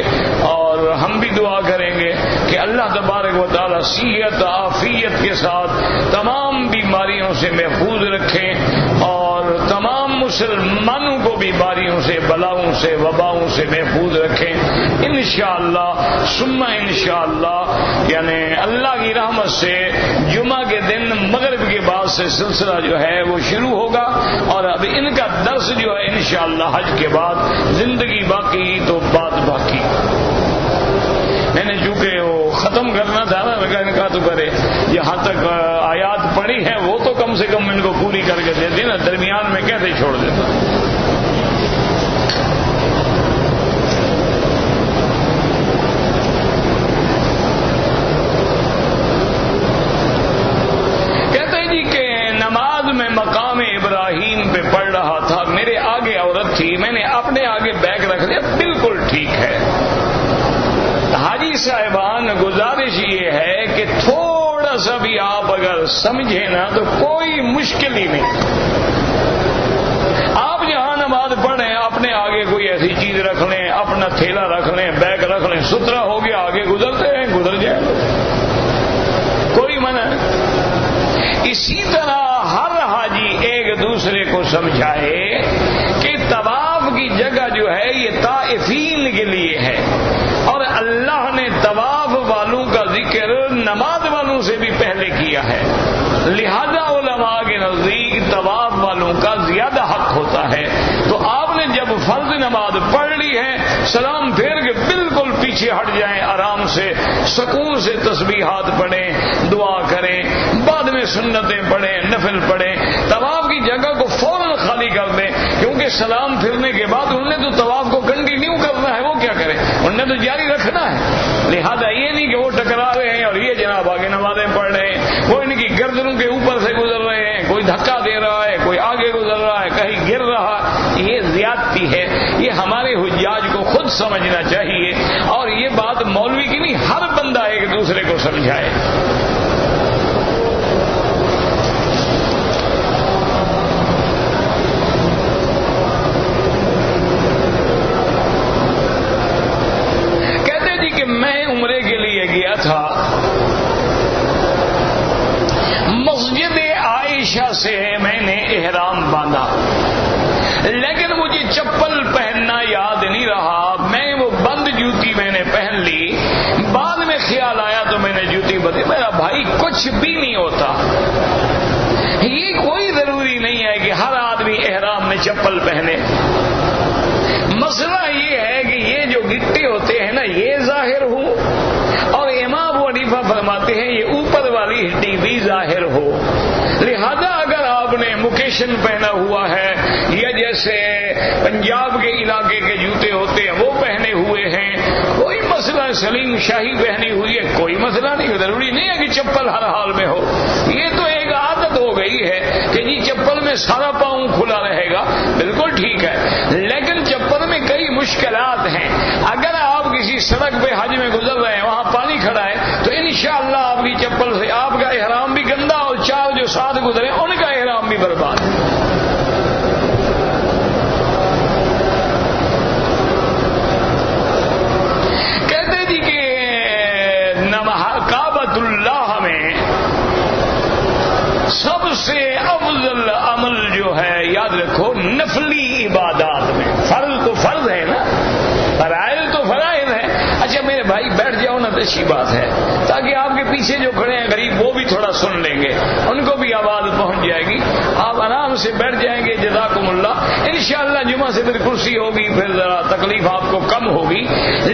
اور ہم بھی دعا کریں گے کہ کہ اللہ تبارک و تعالی صحت عافیت کے ساتھ تمام بیماریوں سے محفوظ رکھیں اور تمام مسلمانوں کو بیماریوں سے، بلاؤں سے، وباؤں سے محفوظ رکھیں انشاءاللہ ثم انشاءاللہ۔ یعنی اللہ کی رحمت سے جمعہ کے دن مغرب کے بعد سے سلسلہ جو ہے وہ شروع ہوگا، اور اب ان کا درس جو ہے انشاءاللہ حج کے بعد زندگی باقی تو بات باقی۔ میں نے چونکہ وہ ختم کرنا تھا نا، میں ان کا تو کرے جہاں تک آیات پڑھی ہیں وہ تو کم سے کم ان کو پوری کر کے دے دیں نا، درمیان میں کیسے چھوڑ دیتا۔ کہتے ہیں جی کہ نماز میں مقام ابراہیم پہ پڑھ رہا تھا، میرے آگے عورت تھی، میں نے اپنے آگے بیگ رکھ لیا، بالکل ٹھیک ہے۔ حاجی صاحبان گزارش یہ ہے کہ تھوڑا سا بھی آپ اگر سمجھیں نا تو کوئی مشکل ہی نہیں، آپ جہاں نماز پڑھیں اپنے آگے کوئی ایسی چیز رکھ لیں، اپنا تھیلا رکھ لیں، بیگ رکھ لیں، ستھرا ہو گیا، آگے گزرتے ہیں، گزر جائیں، کوئی منع نہیں۔ اسی طرح ہر حاجی ایک دوسرے کو سمجھائے کہ طواف کی جگہ جو ہے یہ طائفین کے لیے ہے، اور اللہ نے طواف والوں کا ذکر نماز والوں سے بھی پہلے کیا ہے، لہذا علماء کے نزدیک طواف والوں کا زیادہ حق ہوتا ہے۔ تو آپ نے جب فرض نماز پڑھ لی ہے، سلام پھیر کے بالکل پیچھے ہٹ جائیں، آرام سے سکون سے تسبیحات پڑھیں، دعا کریں، بعد میں سنتیں پڑھیں، نفل پڑھیں، طواف کی جگہ کو فوراً خالی کر دیں، کیونکہ سلام پھرنے کے بعد انہوں نے تو طواف کو کنٹینیو کرنا ہے، وہ کیا کریں، انہوں نے تو جاری رکھنا ہے۔ لہذا یہ نہیں کہ وہ ٹکرا رہے ہیں اور یہ جناب آگے نمازیں پڑھ رہے ہیں، وہ ان کی گردنوں کے اوپر سے گزر رہے ہیں، کوئی دھکا دے رہا ہے، کوئی آگے گزر رہا ہے، کہیں گر رہا، یہ زیادتی ہے۔ یہ ہمارے حجاج کو خود سمجھنا چاہیے، اور یہ بات مولوی کی نہیں، ہر بندہ ایک دوسرے کو سمجھائے۔ کہتے جی کہ میں عمرے کے لیے گیا تھا، مسجد عائشہ سے میں نے احرام باندھا، لیکن مجھے چپل پہننا یاد نہیں رہا، میں وہ بند جوتی میں نے پہن لی، بعد میں خیال آیا تو میں نے جوتی بدلی۔ میرا بھائی کچھ بھی نہیں ہوتا، یہ کوئی ضروری نہیں ہے کہ ہر آدمی احرام میں چپل پہنے۔ مسئلہ یہ ہے کہ یہ جو گٹے ہوتے ہیں نا یہ ظاہر ہو، اور امام ابو حنیفہ فرماتے ہیں یہ اوپر والی ہڈی بھی ظاہر ہو، لہذا اگر آپ نے مکیشن پہنا ہوا ہے یا جیسے پنجاب کے علاقے کے جوتے ہوتے ہیں وہ پہنے ہوئے ہیں، کوئی مسئلہ، سلیم شاہی پہنی ہوئی ہے، کوئی مسئلہ نہیں، ضروری نہیں ہے کہ چپل ہر حال میں ہو۔ یہ تو ایک عادت ہو گئی ہے کہ جی چپل میں سارا پاؤں کھلا رہے گا، بالکل ٹھیک ہے، لیکن چپل میں کئی مشکلات ہیں۔ اگر آپ کسی سڑک پہ حج میں گزر رہے ہیں، وہاں پانی کھڑا ہے، تو انشاءاللہ آپ کی چپل سے آپ کا احرام بھی گندا، اور چار جو ساتھ گزرے ان کا احرام بھی برباد۔ کہتے جی کہ کعبۃ اللہ میں سب سے افضل عمل جو ہے، یاد رکھو، نفلی عبادات میں، فرض تو فرض ہے نا، فرائض تو فرائض ہے۔ اچھا میرے بھائی بیٹھ جاؤ نا، اچھی بات ہے، تاکہ آپ کے پیچھے جو کھڑے ہیں غریب وہ بھی تھوڑا سن لیں گے، ان کو بھی آواز پہنچ جائے گی، آپ آرام سے بیٹھ جائیں گے، جزاکم اللہ۔ انشاءاللہ جمعہ سے پھر کرسی ہوگی، پھر ذرا تکلیف آپ کو کم ہوگی،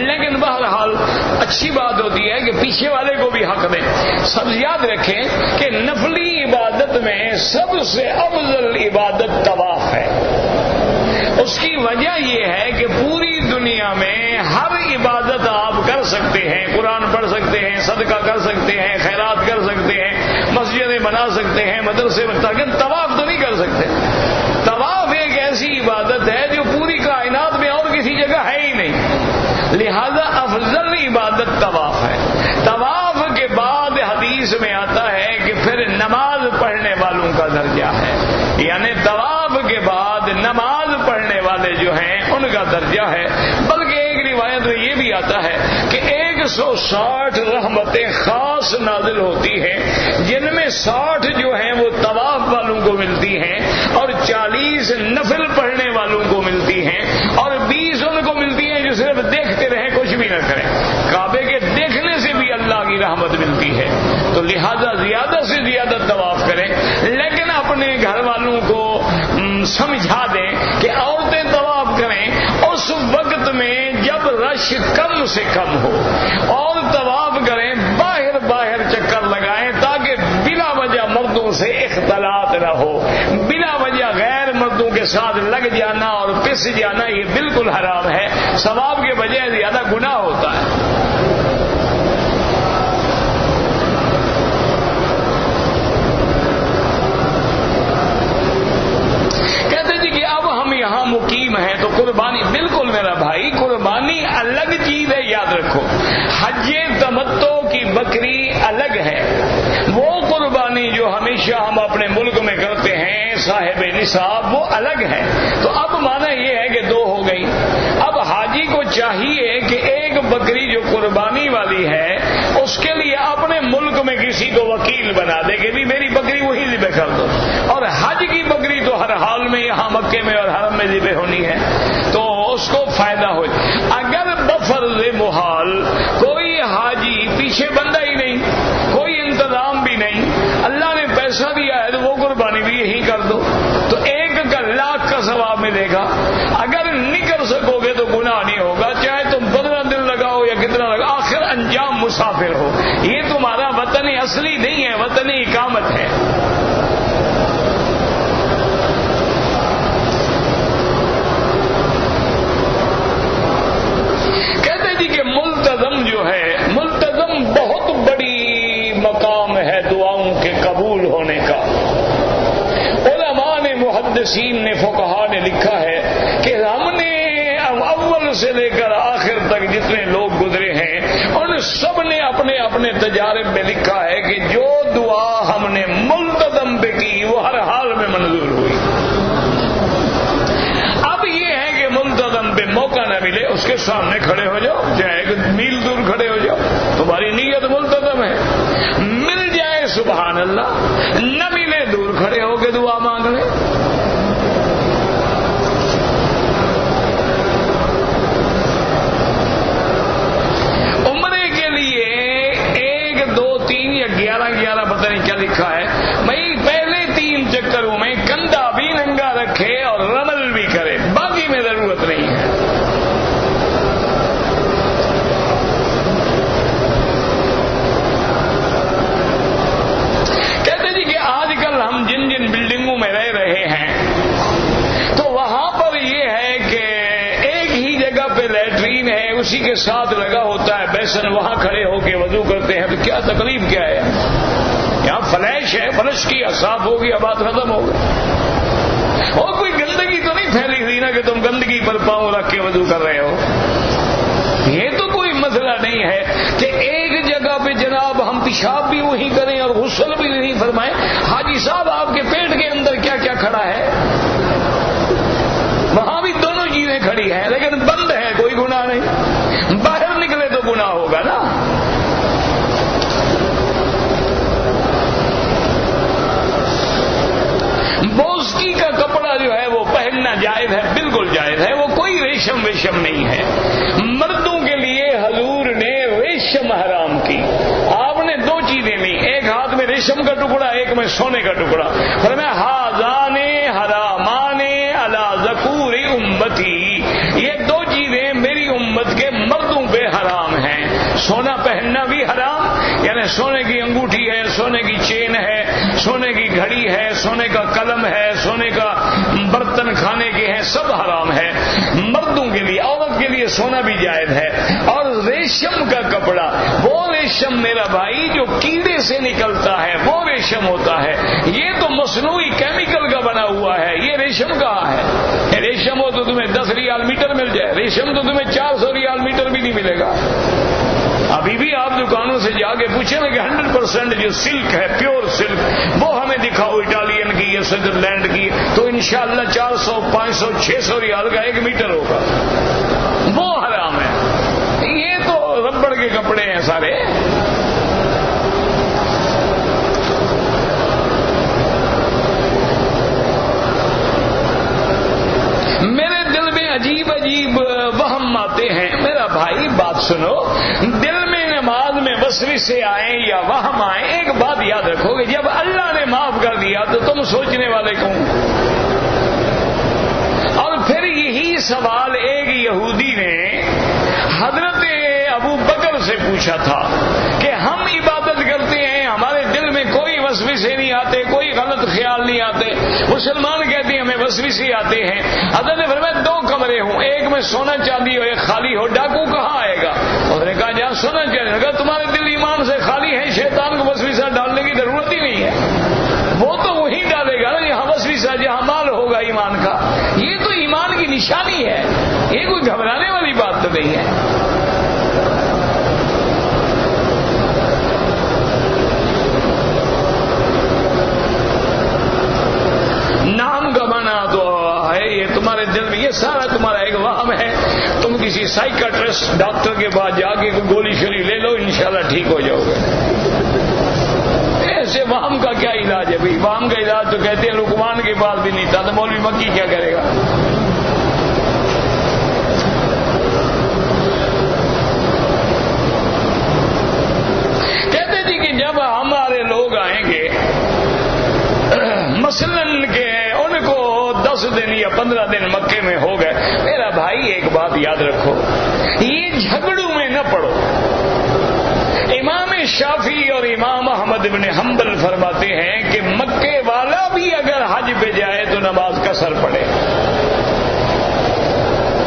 لیکن بہرحال اچھی بات ہوتی ہے کہ پیچھے والے کو بھی حق دیں۔ سب یاد رکھیں کہ نفلی عبادت میں سب سے افضل عبادت طواف ہے۔ اس کی وجہ یہ ہے کہ پوری دنیا میں ہر عبادت آپ کر سکتے ہیں، قرآن پڑھ سکتے ہیں، صدقہ کر سکتے ہیں، خیرات کر سکتے ہیں، مسجدیں بنا سکتے ہیں، مدرسے بنا، لیکن طواف تو نہیں کر سکتے۔ طواف ایک ایسی عبادت ہے جو پوری کائنات میں اور کسی جگہ ہے ہی نہیں، لہذا افضل عبادت طواف ہے۔ طواف کے بعد حدیث میں آتا ہے کہ پھر نماز پڑھنے والوں کا درجہ ہے، یعنی طواف کے بعد نماز پڑھنے والے جو ہیں ان کا درجہ ہے۔ بلکہ ایک روایت میں یہ بھی آتا ہے کہ ایک 160 رحمتیں خاص نازل ہوتی ہیں، جن میں 60 جو ہیں وہ طواف والوں کو ملتی ہیں، اور 40 نفل پڑھنے والوں کو ملتی ہیں، اور 20 ان کو ملتی ہیں جو صرف دیکھتے رہیں، کچھ بھی نہ کریں۔ کعبے کے دیکھنے سے بھی اللہ کی رحمت ملتی ہے، تو لہذا زیادہ سے زیادہ طواف کریں، لیکن اپنے گھر والوں کو سمجھا دیں کہ عورتیں طواف کریں اس وقت میں جب رش کم سے کم ہو، اور طواف کریں باہر باہر چکر لگائیں تاکہ بلا وجہ مردوں سے اختلاط نہ ہو۔ بلا وجہ غیر مردوں کے ساتھ لگ جانا اور پس جانا یہ بالکل حرام ہے، ثواب کے بجائے زیادہ گناہ ہوتا ہے۔ یہاں مقیم ہے تو قربانی، بالکل میرا بھائی، قربانی الگ چیز ہے، یاد رکھو۔ حج تمتع کی بکری الگ ہے، وہ قربانی جو ہمیشہ ہم اپنے ملک میں کرتے ہیں صاحب نصاب، وہ الگ ہے۔ تو اب معنی یہ ہے کہ 2 ہو گئی۔ اب حاجی کو چاہیے کہ ایک بکری جو قربانی والی ہے اس کے لیے اپنے ملک میں کسی کو وکیل بنا دے کہ بھی میری بکری وہی ذبح کر دو، اور حج کی بکری تو ہر حال میں یہاں مکے میں اور حرم میں ذبح ہونی ہے، تو اس کو فائدہ ہو۔ اگر بفرض محال کوئی حاجی پیچھے بندہ ہی نہیں، کوئی انتظام بھی نہیں، اللہ نے پیسہ دیا ہے تو وہ قربانی بھی یہی کر دو، تو 1 کا 1,00,000 کا ثواب ملے گا۔ اگر نہیں کر سکو گے تو گناہ نہیں ہوگا، چاہے تم 15 دن لگاؤ یا کتنا لگاؤ، آخر انجام مسافر ہو۔ یہ تمہارا وطن اصلی نہیں ہے، وطن اقامت ہے۔ کہ ملتزم جو ہے، ملتزم بہت بڑی مقام ہے دعاؤں کے قبول ہونے کا۔ علماء نے، محدثین نے، فقہاء نے لکھا ہے کہ ہم نے اول سے لے کر آخر تک جتنے لوگ گزرے ہیں ان سب نے اپنے اپنے تجارب میں لکھا ہے کہ جو دعا ہم نے ملتزم پہ کی وہ ہر حال میں منظور ہوئی۔ اب یہ ہے کہ ملتزم پہ موقع نہ ملے، اس کے سامنے کھڑے ہو جاؤ، چاہے 1 میل دور کھڑے ہو جاؤ، تمہاری نیت ملتزم ہے۔ مل جائے سبحان اللہ، نہ ملے دور کھڑے ہو کے دعا مانگ لیں۔ عمرے کے لیے 1 2 3 یا 11 پتہ نہیں کیا لکھا ہے، بھائی پہلے 3 چکروں میں کندھا بھی ننگا رکھے اور رمل بھی کرے، باقی میں ضرورت نہیں ہے۔ کہتے جی کہ آج کل ہم جن جن بلڈنگوں میں رہ رہے ہیں تو وہاں پر یہ ہے کہ ایک ہی جگہ پہ لیٹرین ہے، اسی کے ساتھ لگا ہوتا ہے بیسن، وہاں کھڑے ہو کے وضو کرتے ہیں، تو کیا تکلیف کیا ہے؟ یہاں فلیش ہے، فلش کی صاف ہوگی، بات ختم ہو گئی۔ اور کوئی گندگی تو نہیں پھیلی ہوئی نا کہ تم گندگی پر پاؤں رکھ کے وضو کر رہے ہو۔ یہ تو کوئی مسئلہ نہیں ہے کہ ایک جگہ پہ جناب ہم پیشاب بھی وہی کریں اور غسل بھی نہیں فرمائیں۔ حاجی صاحب آپ کے پیٹ کے اندر کیا کیا کھڑا ہے؟ وہاں بھی دونوں چیزیں کھڑی ہیں، لیکن بند ہے، کوئی گناہ نہیں۔ باہر نکلے تو گناہ ہوگا نا۔ بوسکی کا کپڑا جو ہے وہ پہننا جائز ہے، بالکل جائز ہے، وہ کوئی ریشم ویشم نہیں ہے۔ مردوں کے لیے حضور نے ریشم حرام کی، آپ نے 2 چیزیں لی، ایک ہاتھ میں ریشم کا ٹکڑا، ایک میں سونے کا ٹکڑا، فرمایا ہذان حرامان علی ذکور امتی، یہ 2 چیزیں میری امت کے مردوں پہ حرام ہیں۔ سونا پہننا بھی حرام، یعنی سونے کی انگوٹھی ہے، سونے کی چین ہے، سونے کی گھڑی ہے، سونے کا قلم ہے، سونے کا برتن کھانے کے ہیں، سب حرام ہے مردوں کے لیے۔ عورت کے لیے سونا بھی جائز ہے۔ اور ریشم کا کپڑا، وہ ریشم میرا بھائی جو کیڑے سے نکلتا ہے وہ ریشم ہوتا ہے، یہ تو مصنوعی کیمیکل کا بنا ہوا ہے، یہ ریشم کہاں ہے؟ ریشم ہو تو تمہیں 10 ریال میٹر مل جائے، ریشم تو تمہیں 400 ریال میٹر بھی نہیں ملے گا۔ ابھی بھی آپ دکانوں سے جا کے پوچھیں نا کہ 100% جو سلک ہے، پیور سلک، وہ ہمیں دکھاؤ اٹالین کی یا سوئٹزرلینڈ کی، تو انشاءاللہ 400 500 600 ریال کا 1 میٹر ہوگا، وہ حرام ہے۔ یہ تو ربڑ کے کپڑے سارے. میرے دل میں عجیب عجیب وہم آتے ہیں. میرا بھائی بات سنو, دل میں نماز میں وسوسے آئیں یا وہم آئیں, ایک بات یاد رکھو کہ جب اللہ نے معاف کر دیا تو تم سوچنے والے کون؟ اور پھر یہی سوال ایک یہودی نے حضرت ابو بکر سے پوچھا تھا کہ ہم عبادت کرتے ہیں, ہمارے دل میں کوئی وسوسے نہیں آتے, کوئی غلط خیال نہیں آتے. مسلمان کہتے ہیں ہمیں وسوسے آتے ہیں. حضرت نے فرمایا 2 کمرے ہوں, ایک میں سونا چاندی ہو, ایک خالی ہو, ڈاکو کہاں آئے گا؟ انہوں نے کہا جہاں سونا چاندی, اگر تمہارے دل ایمان سے خالی ہے شیطان کو وسوسہ ڈالنے کی ضرورت ہی نہیں ہے, وہ تو وہی ڈالے گا نا جہاں وسوسہ, جہاں مال ہوگا ایمان کا. یہ تو ایمان کی نشانی ہے, یہ کوئی گھبرانے والی بات تو نہیں ہے. نام کا معنی تو ہے یہ تمہارے دل میں, یہ سارا تمہارا ایک وہم ہے. تم کسی سائیکٹرسٹ ڈاکٹر کے پاس جا کے گولی شولی لے لو, انشاءاللہ ٹھیک ہو جاؤ گے. ایسے وہم کا کیا علاج ہے بھائی؟ وہم کا علاج تو کہتے ہیں لقمان کے پاس بھی نہیں تھا, تو مولوی مکی کیا کرے گا؟ کہتے جی کہ جب ہمارے لوگ آئیں گے مثلاً کہ ان کو 10 دن یا 15 دن مکے میں ہو گئے, میرا بھائی ایک بات یاد رکھو, یہ جھگڑوں میں نہ پڑو. امام شافعی اور امام احمد بن حنبل فرماتے ہیں کہ مکے والا بھی اگر حج پہ جائے تو نماز قصر پڑے.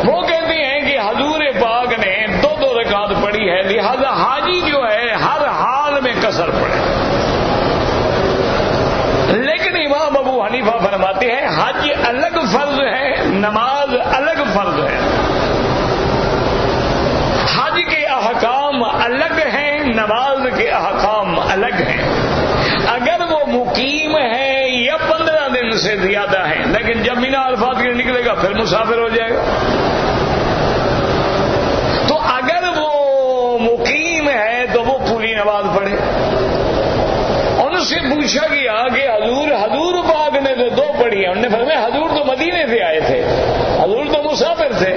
وہ کہتے ہیں کہ حضور پاک نے 2 رکعت پڑھی ہے, لہذا حاجی جو ہے ہر حال میں قصر پڑے. لیکن امام ابو حنیفہ فرماتے ہیں حج الگ فرض ہے, نماز الگ فرض ہے. حج کے احکام الگ ہیں, نماز کے احکام الگ ہیں. اگر وہ مقیم ہے یا 15 دن سے زیادہ ہے, لیکن جب مینا عرفات کے نکلے گا پھر مسافر ہو جائے گا. تو اگر وہ مقیم ہے تو وہ پوری نماز پڑھے. ان سے پوچھا گیا کہ حضور پاک نے تو 2 پڑھی ہیں. انہوں نے فرمایا حضور تو مدینے سے آئے تھے, حضور تو مسافر تھے.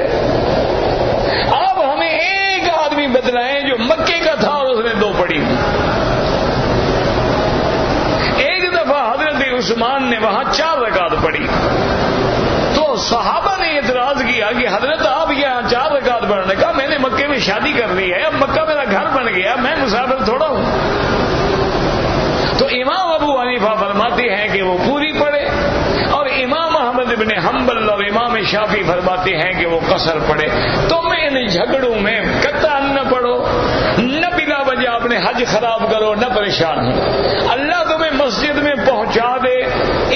آپ ہمیں ایک آدمی بتلائیں جو مکے کا تھا اور اس نے 2 پڑھی. ایک دفعہ حضرت عثمان نے وہاں 4 رکعت پڑھی, تو صحابہ نے اعتراض کیا کہ حضرت آپ یہاں 4 رکعت پڑھنے کا, میں نے مکے میں شادی کر لی ہے, اب مکہ میرا گھر بن گیا, میں مسافر تھوڑا ہوں. تو امام ابو حنیفہ فرماتے ہیں کہ وہ پوری پڑھے, اور امام احمد بن حنبل اور امام شافعی فرماتے ہیں کہ وہ قصر پڑھے. تم ان جھگڑوں میں قطعاً نہ پڑھو, نہ بلا وجہ اپنے حج خراب کرو, نہ پریشان ہو. اللہ تمہیں مسجد میں پہنچا دے,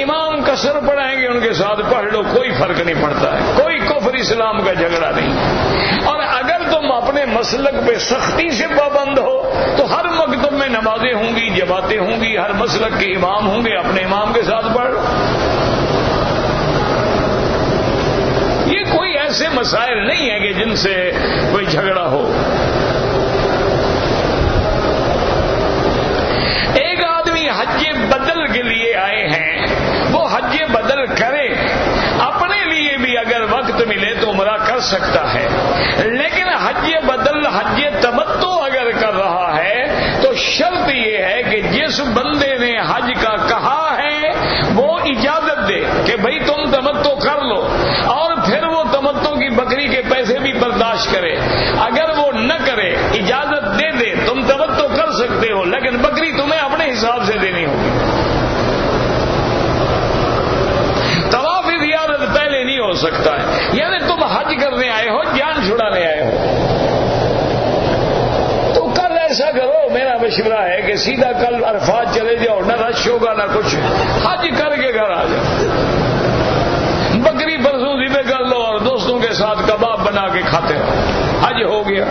امام قصر پڑھائیں گے ان کے ساتھ پڑھ لو, کوئی فرق نہیں پڑتا ہے, کوئی کفر اسلام کا جھگڑا نہیں. اور اگر تم اپنے مسلک پہ سختی سے پابند ہو تو ہر مکتب میں نمازیں ہوں گی, جماعتیں ہوں گی, ہر مسلک کے امام ہوں گے, اپنے امام کے ساتھ پڑھ. یہ کوئی ایسے مسائل نہیں ہے کہ جن سے کوئی جھگڑا ہو. ایک آدمی حج بدل کے لیے آئے ہیں, وہ حج بدل کرے, اپنے لیے بھی اگر وقت ملے تو عمرہ کر سکتا ہے. لیکن حج بدل حج تمتع اگر کر رہا ہے تو شرط یہ ہے کہ جس بندے نے حج کا کہا ہے وہ اجازت دے کہ بھئی تم تمتع کر لو, اور پھر وہ تمتع کی بکری کے پیسے بھی برداشت کرے. اگر وہ نہ کرے, اجازت دے دے, تم تمتع کر سکتے ہو, لیکن بکری تمہیں اپنے حساب سے دینی ہوگی. طواف زیارت پہلے نہیں ہو سکتا ہے, یعنی تم حج کرنے آئے ہو, جان چھڑانے آئے ہو, تو کل ایسا کرو, میرا مشورہ ہے کہ سیدھا کل عرفات چلے جاؤ, نہ رش ہوگا نہ کچھ, حج کر کے گھر آ جاؤ. بکری پرسوں ذبح کر لو اور دوستوں کے ساتھ کباب بنا کے کھاتے ہو, حج ہو گیا.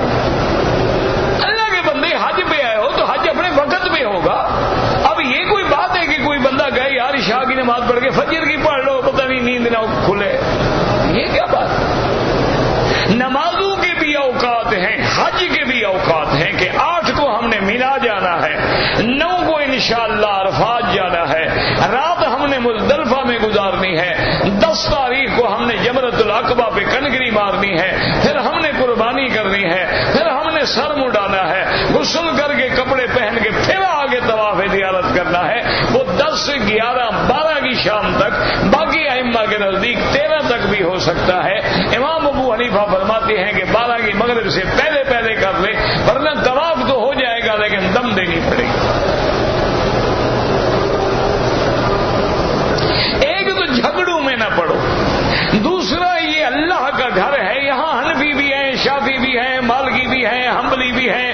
اللہ کے بندے حج پہ آئے ہو تو حج اپنے وقت پہ ہوگا. اب یہ کوئی بات ہے کہ کوئی بندہ گئے یار عشاء کی نماز پڑھ کے فجر کی پڑھ لو, پتہ نہیں نیند نہ کھلے, یہ کیا بات ہے؟ نمازوں کے بھی اوقات ہیں, حج کے بھی اوقات ہیں کہ 8 کو انشاءاللہ عرفات جانا ہے، رات ہم نے مزدلفہ میں گزارنی ہے، 10 تاریخ کو ہم نے جمرۃ العقبہ پہ کنگری مارنی ہے، پھر ہم نے قربانی کرنی ہے، پھر ہم نے سر مڈانا ہے، غسل کر کے کپڑے پہن کے پھر آگے طواف زیارت کرنا ہے۔ وہ 10 سے 11 12 کی شام تک، باقی ائمہ کے نزدیک 13 تک بھی ہو سکتا ہے۔ امام ابو حنیفہ فرماتے ہیں کہ 12 کی مغرب سے پہلے پہلے کر لے، ورنہ طواف تو ہو جائے گا لیکن دم دینی پڑے گی۔ ایک تو جھگڑوں میں نہ پڑو، دوسرا یہ اللہ کا گھر ہے، یہاں حنفی بھی ہیں، شافعی بھی ہیں، مالکی بھی ہیں، حنبلی بھی ہیں،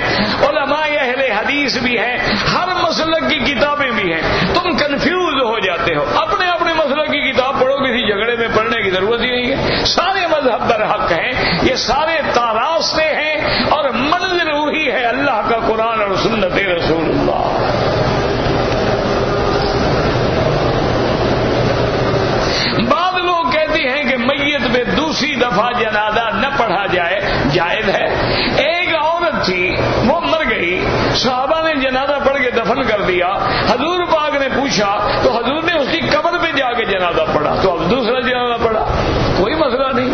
علماء اہل حدیث بھی ہیں، ہر مسلک کی کتابیں بھی ہیں۔ تم کنفیوز ہو جاتے ہو، اپنے اپنے مسلک کی کتاب پڑھو، کسی جھگڑے میں پڑھنے کی ضرورت ہی نہیں ہے۔ سارے مذہب پر حق ہیں، یہ سارے تاراستے ہیں، اور منزل وہی ہے اللہ کا قرآن اور سنت رسول اللہ۔ بعض لوگ کہتے ہیں کہ میت پہ دوسری دفعہ جنازہ نہ پڑھا جائے، جائز ہے۔ ایک عورت تھی، وہ مر گئی، صحابہ نے جنازہ پڑھ کے دفن کر دیا، حضور پاک نے پوچھا تو حضور نے اس کی قبر پہ جا کے جنازہ پڑھا، تو اب دوسرا جنازہ پڑھا، کوئی مسئلہ نہیں۔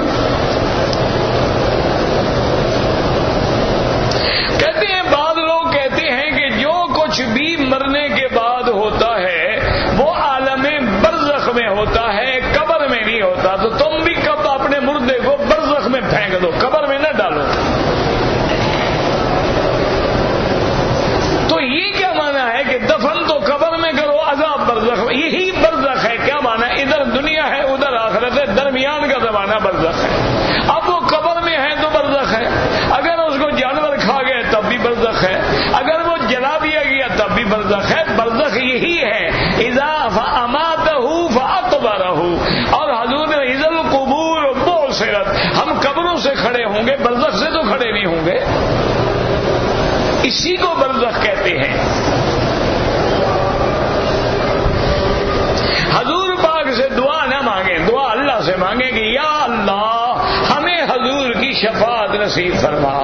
کہتے ہیں بعض لوگ کہتے ہیں کہ جو کچھ بھی مرنے کے بعد ہوتا ہے وہ عالم برزخ میں ہوتا ہے، قبر میں نہیں ہوتا، تو تم بھی کب اپنے مردے کو برزخ میں پھینک دو، قبر میں نہ ڈالو۔ تو یہ کیا مانا ہے کہ دفن تو قبر میں کرو، عذاب برزخ میں، یہی برزخ ہے۔ کیا مانا ہے؟ ادھر دنیا ہے ادھر آخرت ہے، درمیان کا زمانہ برزخ ہے۔ اب وہ قبر میں ہے تو برزخ ہے، اگر اس کو جانور کھا گئے تب بھی برزخ ہے، اگر وہ جلا دیا گیا تب بھی برزخ ہے۔ برزخ یہی ہے، اذا اماتہ فاقبرہ، اور حضور نے اذا القبور بعثرت، ہم قبروں سے کھڑے ہوں گے، برزخ سے تو کھڑے نہیں ہوں گے، اسی کو برزخ کہتے ہیں۔ حضور پاک سے دعا نہ مانگیں، دعا اللہ سے مانگیں کہ یا اللہ ہمیں حضور کی شفاعت نصیب فرما۔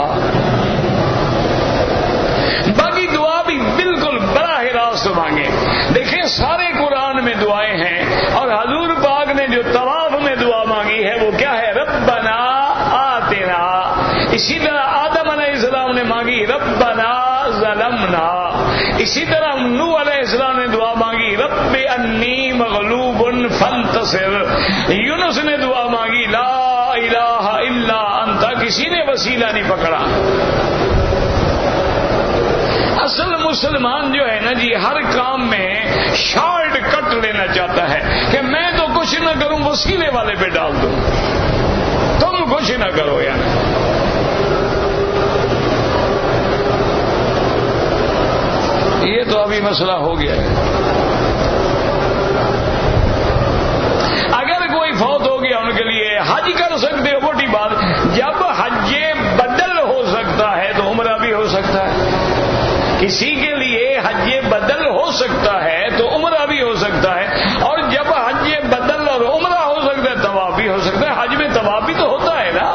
باقی دعا بھی بالکل براہ راست مانگیں۔ دیکھیں سارے قرآن میں دعائیں ہیں، اور حضور پاک نے جو طواف میں دعا مانگی ہے وہ کیا ہے؟ ربنا آتنا۔ اسی طرح آدم علیہ السلام نے مانگی ربنا ظلمنا، اسی طرح نوح علیہ السلام نے دعا مانگی رب انی مغلوب فانتصر، یونس نے دعا مانگی لا الہ الا انت، کسی نے وسیلہ نہیں پکڑا۔ اصل مسلمان جو ہے نا جی، ہر کام میں شارٹ کٹ لینا چاہتا ہے کہ میں تو کچھ نہ کروں، وسیلے والے پہ ڈال دوں، تم کچھ نہ کرو یار۔ یہ تو ابھی مسئلہ ہو گیا ہے۔ اگر کوئی فوت ہو گیا ان کے لیے حج کر سکتے ہو، موٹی بات، جب حج بدل ہو سکتا ہے تو عمرہ بھی ہو سکتا ہے۔ کسی کے لیے حج بدل ہو سکتا ہے تو عمرہ بھی ہو سکتا ہے، اور جب حج بدل اور عمرہ ہو سکتا ہے طواف بھی ہو سکتا ہے۔ حج میں طواف بھی تو ہوتا ہے نا۔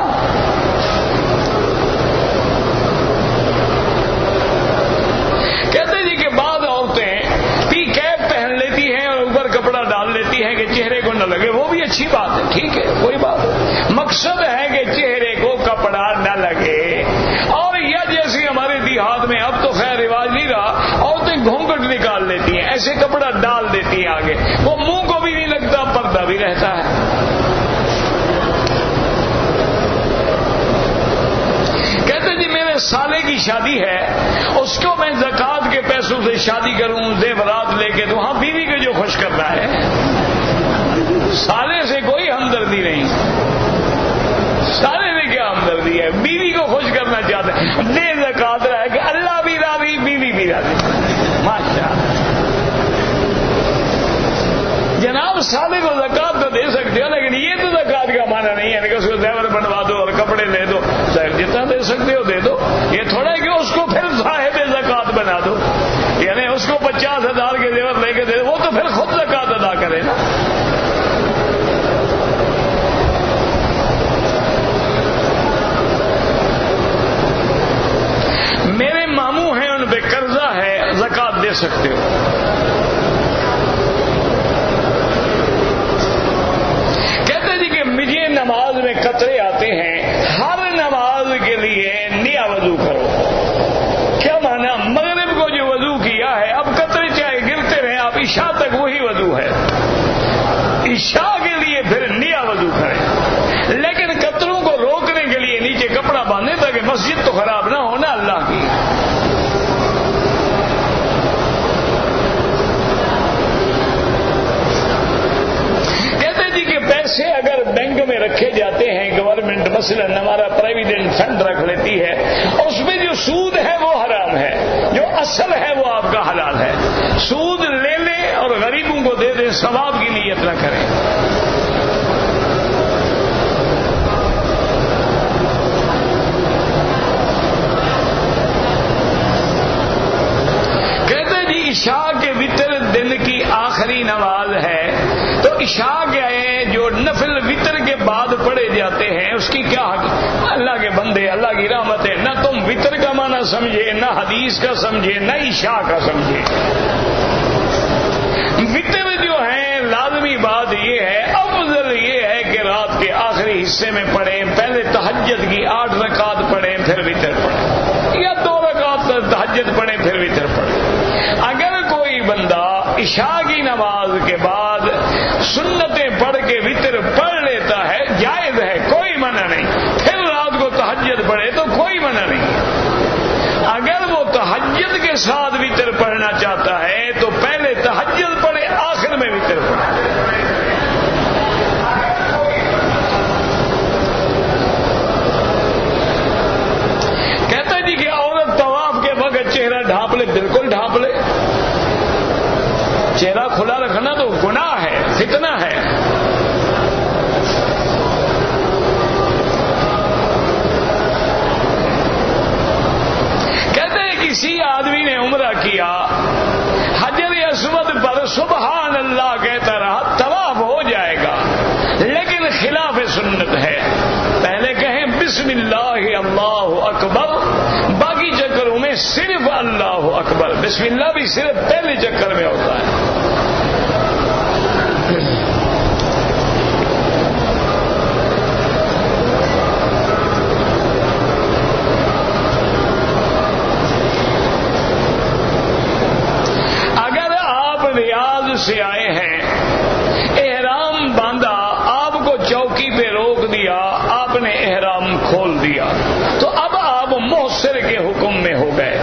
کہتے جی کہ بعض عورتیں پی کیپ پہن لیتی ہیں اور اوپر کپڑا ڈال لیتی ہیں کہ چہرے کو نہ لگے، وہ بھی اچھی بات ہے، ٹھیک ہے، کوئی بات نہیں۔ مقصد ہے کہ چہرے کو کپڑا نہ لگے۔ اور یا جیسے ہمارے دیہات میں اب تو خیر رواج نہیں رہا، عورتیں گھونگھٹ نکال لیتی ہیں، ایسے کپڑا ڈال دیتی ہیں آگے، وہ منہ کو بھی نہیں لگتا، پردہ بھی رہتا ہے۔ کہتے جی میرے سالے کی شادی ہے، اس کو میں زکوٰۃ کے پیسوں سے شادی کروں، زیورات لے کے دوں، ہاں بیوی کو جو خوش کرنا ہے، سالے سے کوئی ہمدردی نہیں، سالے سے کیا ہمدردی ہے، بیوی کو خوش کرنا چاہتے ہیں، دے زکوٰۃ رہے کہ اللہ بھی راضی بیوی بھی راضی، ماشاء اللہ۔ جناب سالے کو زکوٰۃ تو دے سکتے ہو، لیکن یہ تو زکوٰۃ کا معنی نہیں ہے کہ اس کو زیور بنوا دو اور کپڑے لے دو، جتنا دے سکتے ہو دے دو۔ یہ تھوڑا ہے کہ اس کو پھر صاحب زکوٰۃ بنا دو، یعنی اس کو 50,000 کے زیور لے کے دے دو، وہ تو پھر خود زکوٰۃ ادا کرے نا۔ میرے ماموں ہیں، ان پہ قرضہ ہے، زکوٰۃ دے سکتے ہو۔ میں قطرے آتے ہیں، ہر نماز کے لیے نیا وضو کرو۔ کیا مانا؟ مغرب کو جو وضو کیا ہے، اب قطرے چاہے گرتے رہیں، آپ عشاء تک وہی وضو ہے، عشاء کے لیے پھر نیا وضو کریں، لیکن قطروں کو روکنے کے لیے نیچے کپڑا باندھیں تاکہ مسجد تو خراب نہ ہونا اللہ کی۔ پیسے اگر بینک میں رکھے جاتے ہیں، گورنمنٹ مثلا ہمارا پروویڈنٹ فنڈ رکھ لیتی ہے، اس میں جو سود ہے وہ حرام ہے، جو اصل ہے وہ آپ کا حلال ہے۔ سود لے لیں اور غریبوں کو دے دیں، ثواب کی نیت نہ کریں۔ کہتے جی عشاء کے وتر دن کی آخری نماز ہے، تو عشاء کے جو نفل وتر کے بعد پڑھے جاتے ہیں اس کی کیا حق؟ اللہ کے بندے، اللہ کی رحمت ہے، نہ تم وتر کا معنی سمجھے، نہ حدیث کا سمجھے، نہ عشاء کا سمجھے۔ وتر جو ہے لازمی بات یہ ہے، افضل یہ ہے کہ رات کے آخری حصے میں پڑھیں، پہلے تہجد کی 8 رکعت پڑھیں پھر وتر پڑھیں، یا 2 رکعت تہجد پڑھیں پھر وتر پڑھیں۔ اگر کوئی بندہ عشاء کی نماز کے بعد سنتیں پڑھ کے وتر پڑھ لیتا ہے، جائز ہے، کوئی منع نہیں، پھر رات کو تہجد پڑھے تو کوئی منع نہیں۔ اگر وہ تہجد کے ساتھ وتر پڑھنا چاہتا ہے تو پہلے تہجد پڑھے، آخر میں وتر پڑھے۔ کہتا جی کہ عورت طواف کے وقت چہرہ ڈھانپ لے، بالکل ڈھانپ لے، چہرہ کھلا رکھنا تو گناہ ہے، فتنہ ہے۔ کہتے ہیں کسی آدمی نے عمرہ کیا، حجر اسود پر سبحان اللہ کہتا رہا، طواف ہو جائے گا، لیکن خلاف سنت ہے، پہلے کہیں بسم اللہ اللہ اکبر، باقی چکروں میں صرف اللہ اکبر، بسم اللہ بھی صرف پہلے چکر میں ہوتا ہے۔ اگر آپ ریاض سے آئے ہیں، احرام باندھا، آپ کو چوکی پہ روک دیا، آپ نے احرام کھول دیا، تو اب آپ محصر کے حکم میں ہو گئے۔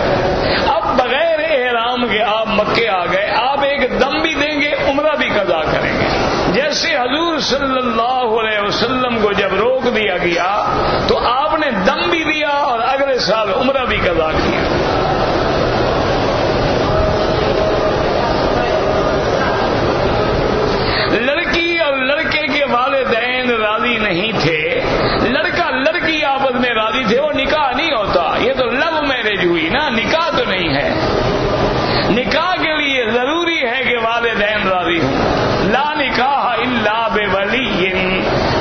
اب بغیر احرام کے آپ مکے آ گئے، آپ ایک دم بھی دیں گے، عمرہ بھی قضا کریں گے۔ جیسے حضور صلی اللہ علیہ وسلم کو جب روک دیا گیا تو آپ نے دم بھی دیا اور اگلے سال عمرہ بھی قضا کیا۔ لڑکی اور لڑکے کے والدین راضی نہیں تھے، لڑکا لڑکی آپس میں راضی تھے، وہ نکاح نہیں ہوتا، یہ تو لو میرج ہوئی نا، نکاح تو نہیں ہے۔ نکاح کے لیے ضروری ہے کہ والدین راضی ہوں، لا نکاح الا بولی،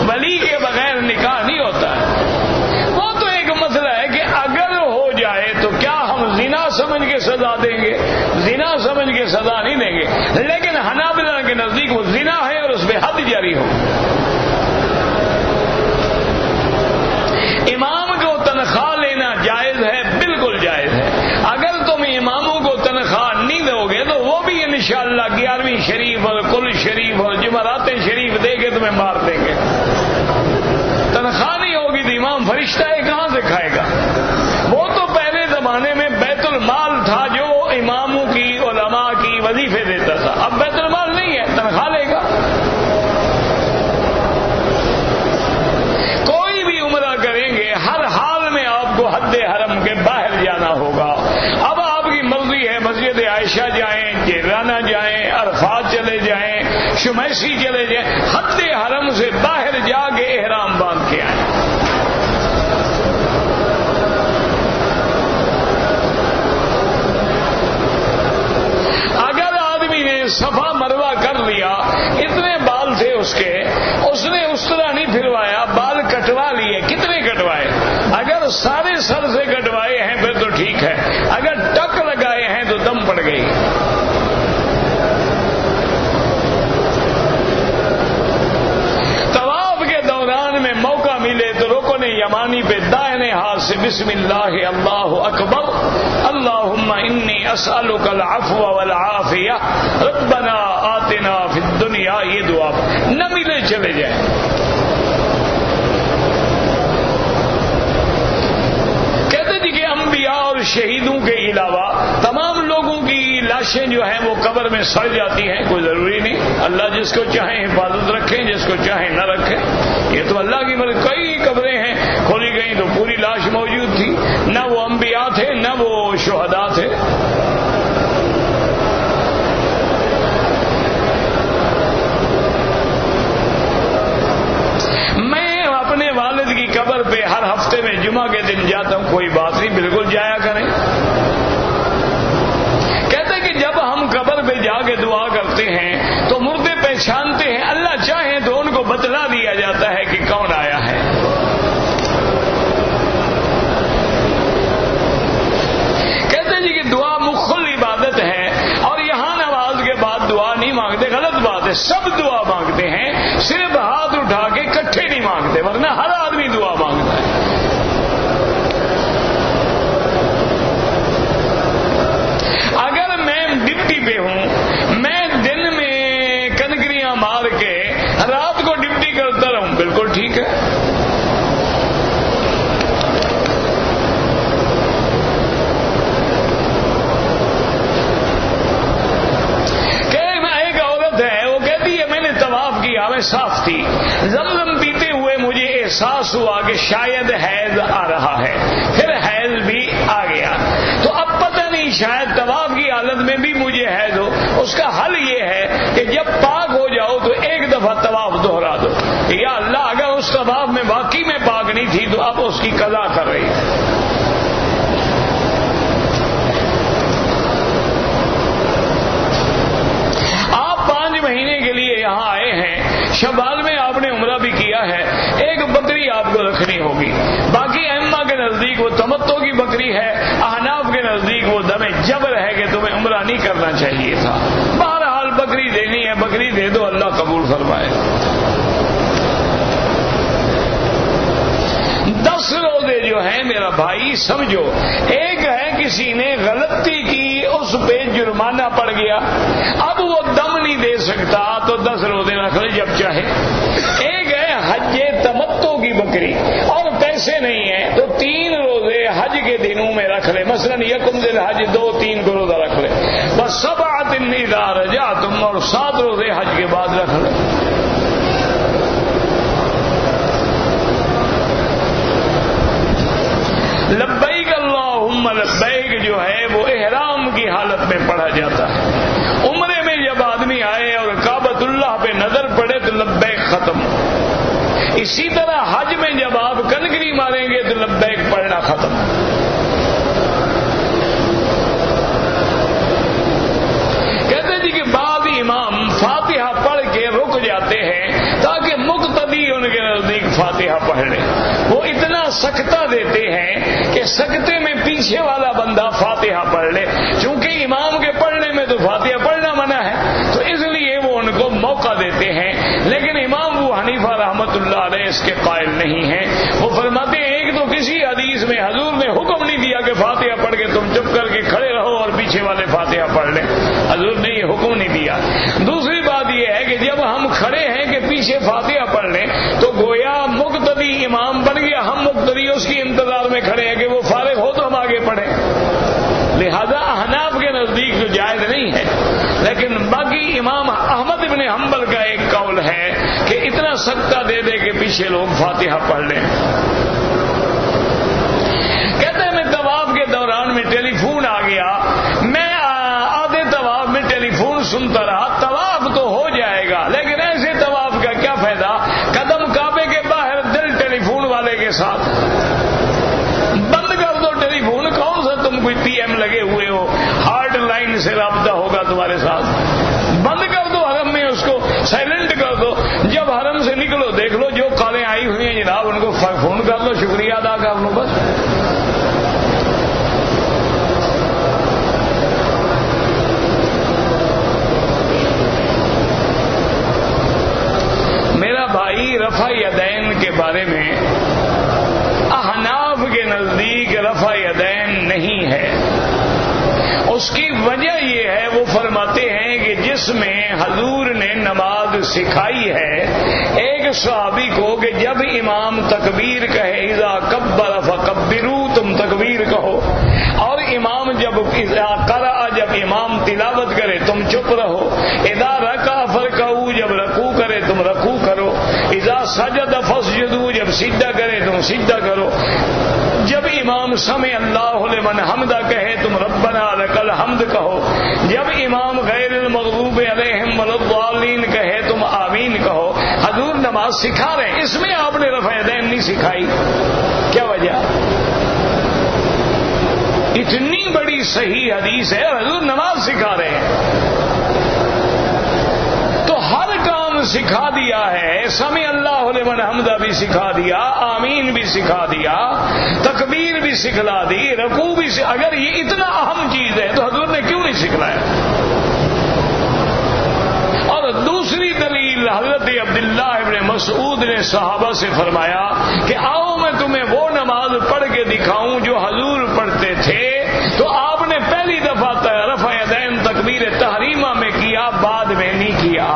ولی کے بغیر نکاح نہیں ہوتا ہے۔ وہ تو ایک مسئلہ ہے کہ اگر ہو جائے تو کیا ہم زنا سمجھ کے سزا دیں گے؟ زنا سمجھ کے سزا نہیں دیں گے، لیکن حنابلہ کے نزدیک وہ زنا ہے اور اس پہ حد جاری ہو۔ امام کو تنخواہ لینا جائز ہے، بالکل جائز ہے۔ اگر تم اماموں کو تنخواہ نہیں دو گے تو وہ بھی انشاءاللہ 11ویں شریف اور کل شریف اور جمعرات شریف دے کے تمہیں مار دیں گے۔ تنخواہ نہیں ہوگی تو امام فرشتہ ہے کہاں سے کھائے گا؟ وہ تو پہلے زمانے میں بیت المال تھا جو اماموں کی، علماء کی وظیفے دیتا تھا، اب بیت المال نہیں ہے، تنخواہ لے گا۔ کوئی بھی عمرہ کریں گے ہر حال میں آپ کو حد حرم کے باہر جانا ہوگا۔ اب آپ کی مرضی ہے، مسجد عائشہ جائیں، جیرانہ جائیں، عرفات چلے جائیں، شمیسی چلے جائیں، حد حرم سے باہر جا کے احرام باندھ کے آئیں۔ اگر آدمی نے صفا مروہ کر لیا، اتنے بال تھے اس نے اس طرح نہیں پھروایا، بال کٹوا لیے، کتنے کٹوائے؟ اگر سارے سر سے کٹوائے ہیں پھر تو ٹھیک ہے، اگر ٹک لگائے ہیں تو دم پڑ گئی۔ طواف کے دوران میں موقع کمانی پہ دائیں ہاتھ سے بسم اللہ اللہ اکبر اللہم انی اسألک العفو والعافیہ ربنا آتنا فی الدنیا، یہ دعا نہ ملے چلے جائیں۔ کہتے جی کہ انبیاء اور شہیدوں کے علاوہ تمام لوگوں کی لاشیں جو ہیں وہ قبر میں سڑ جاتی ہیں، کوئی ضروری نہیں، اللہ جس کو چاہیں حفاظت رکھیں، جس کو چاہیں نہ رکھیں، یہ تو اللہ کی مرضی۔ کئی قبریں ہیں کھولی گئیں تو پوری لاش موجود تھی، نہ وہ انبیاء تھے نہ وہ شہداء تھے۔ میں اپنے والد کی قبر پہ ہر ہفتے میں جمعہ کے دن جاتا ہوں، کوئی بات نہیں، بالکل جایا کریں۔ کہتے ہیں کہ جب ہم قبر پہ جا کے دعا کرتے ہیں تو مردے پہچانتے ہیں، اللہ چاہے تو ان کو بتلا دیا جاتا ہے کہ کون آیا ہے۔ کہتے ہیں جی کہ دعا مخل عبادت ہے، اور یہاں نماز کے بعد دعا نہیں مانگتے، غلط بات ہے، سب دعا مانگتے ہیں، صرف ہاتھ اٹھا کے کٹھے نہیں مانگتے، ورنہ ہر آدمی دعا مانگتا ہے۔ اگر میں ڈپٹی پہ ہوں، میں دن میں کنکریاں مار کے رات کو ڈپٹی کرتا رہوں، بالکل ٹھیک ہے۔ ایک عورت ہے، وہ کہتی ہے میں نے طواف کیا، میں صاف تھی، زمزم پیتے ہوئے مجھے احساس ہوا کہ شاید حیض آ رہا ہے، پھر حیض بھی آ گیا، تو اب پتہ نہیں شاید طواف کی حالت میں بھی مجھے حیض ہو۔ اس کا حل یہ ہے کہ جب پاک ہو جاؤ تو ایک دفعہ طواف دوہرا دو، یا اللہ اگر اس طواف میں واقعی میں پاک نہیں تھی تو اب اس کی قضا کر رہی ہے۔ آپ 5 مہینے کے لیے یہاں آئے ہیں، شوال میں آپ نے عمرہ بھی کیا ہے، ایک بکری آپ کو رکھنی ہوگی، باقی ائمہ کے نزدیک وہ تمتع کی بکری ہے، احناف کے نزدیک وہ دم جبر ہے کہ تمہیں عمرہ نہیں کرنا چاہیے تھا۔ بہرحال بکری دینی ہے، بکری دے دو، اللہ قبول فرمائے۔ 10 روزے جو ہیں میرا بھائی سمجھو، ایک ہے کسی نے غلطی کی، اس پہ جرمانہ پڑ گیا، اب وہ دم نہیں دے سکتا تو 10 روزے رکھ لے جب چاہے۔ ایک ہے حج تمتع کی بکری اور پیسے نہیں ہیں تو 3 روزے حج کے دنوں میں رکھ لے، مثلا یکم ذی الحج 2-3 کو روزہ رکھ لے، بس 7 اذا رجعتم، اور 7 روزے حج کے بعد رکھ لے۔ لبیک اللہم لبیک جو ہے وہ احرام کی حالت میں پڑھا جاتا ہے، عمرے میں جب آدمی آئے اور کعبۃ اللہ پہ نظر پڑے تو لبیک ختم، اسی طرح حج میں جب آپ کنکری ماریں گے تو لبیک پڑھنا ختم۔ کہتے جی کہ بعض امام فاتحہ پڑھ کے رک جاتے ہیں تاکہ مقتدی ان کے نزدیک فاتحہ پڑھ لیں، وہ اتنا سکتہ دیتے ہیں کہ سکتے میں پیچھے والا بندہ فاتحہ پڑھ لے، چونکہ امام کے پڑھنے میں تو فاتحہ پڑھنا منع ہے، تو اس لیے وہ ان کو موقع دیتے ہیں، لیکن امام ابو حنیفہ رحمۃ اللہ علیہ اس کے قائل نہیں ہیں، وہ فرماتے ہیں ایک تو کسی حدیث میں حضور نے حکم نہیں دیا کہ فاتحہ پڑھ کے تم چپ کر کے کھڑے رہو اور پیچھے والے فاتحہ پڑھ لیں، حضور نے یہ حکم نہیں دیا۔ دوسری بات یہ ہے کہ جب ہم کھڑے ہیں کہ پیچھے فاتحہ پڑھ لیں تو گویا مقتدی امام بن گیا، ہم مقتدی اس کی انتظار میں کھڑے ہیں کہ وہ فارغ ہو تو ہم آگے پڑھیں، لہذا احناف کے نزدیک جو جائز نہیں ہے، لیکن باقی امام احمد بن حنبل کا ایک قول ہے کہ اتنا سکتہ دے دے کہ پیچھے لوگ فاتحہ پڑھ لیں۔ کہتے ہیں میں طواف کے دوران میں ٹیلی فون آ گیا، میں آدھے طواف میں ٹیلی فون سنتا رہا، طواف تو ہو جائے گا لیکن ایسے طواف کا کیا فائدہ، قدم کعبے کے باہر دل ٹیلی فون والے کے ساتھ، بند کر دو ٹیلی فون، کون سا تم کوئی پی ایم لگے ہوئے ہو، ہارڈ لائن سے رابطہ ہوگا تمہارے ساتھ، بند کر دو، حرم میں اس کو سائلنٹ کر دو، جب حرم سے نکلو دیکھ لو جو کالیں آئی ہوئی ہیں جناب ان کو فون کر لو، شکریہ ادا کر لو، بس۔ میرا بھائی رفع یدین کے بارے میں اس کی وجہ یہ ہے، وہ فرماتے ہیں کہ جس میں حضور نے نماز سکھائی ہے ایک صحابی کو کہ جب امام تکبیر کہے اذا کبر فکبروا، تم تکبیر کہو، اور امام جب اذا قرأ، جب امام تلاوت کرے تم چپ رہو، اذا رکع فرکعوا، جب رکوع کرے تم رکوع کرو، اذا سجد فاسجدوا، جب سجدہ کرے تم سجدہ کرو، جب امام سمع اللہ لمن حمدہ کہے تم ربنا لک الحمد کہو، جب امام غیر المغضوب علیہم ولا الضالین کہے تم آمین کہو۔ حضور نماز سکھا رہے ہیں، اس میں آپ نے رفع یدین نہیں سکھائی، کیا وجہ؟ اتنی بڑی صحیح حدیث ہے، حضور نماز سکھا رہے ہیں تو ہر کام سکھا دیا ہے، سمع اللہ لمن حمدہ بھی سکھا دیا، آمین بھی سکھا دیا، تکبیر بھی سکھلا دی، رکوع بھی اگر یہ اتنا اہم چیز ہے تو حضور نے کیوں نہیں سکھلایا؟ اور دوسری دلیل حضرت عبداللہ ابن مسعود نے صحابہ سے فرمایا کہ آؤ میں تمہیں وہ نماز پڑھ کے دکھاؤں جو حضور پڑھتے تھے، تو آپ نے پہلی دفعہ رفع یدین تکبیر تحریمہ میں کیا، بعد میں نہیں کیا۔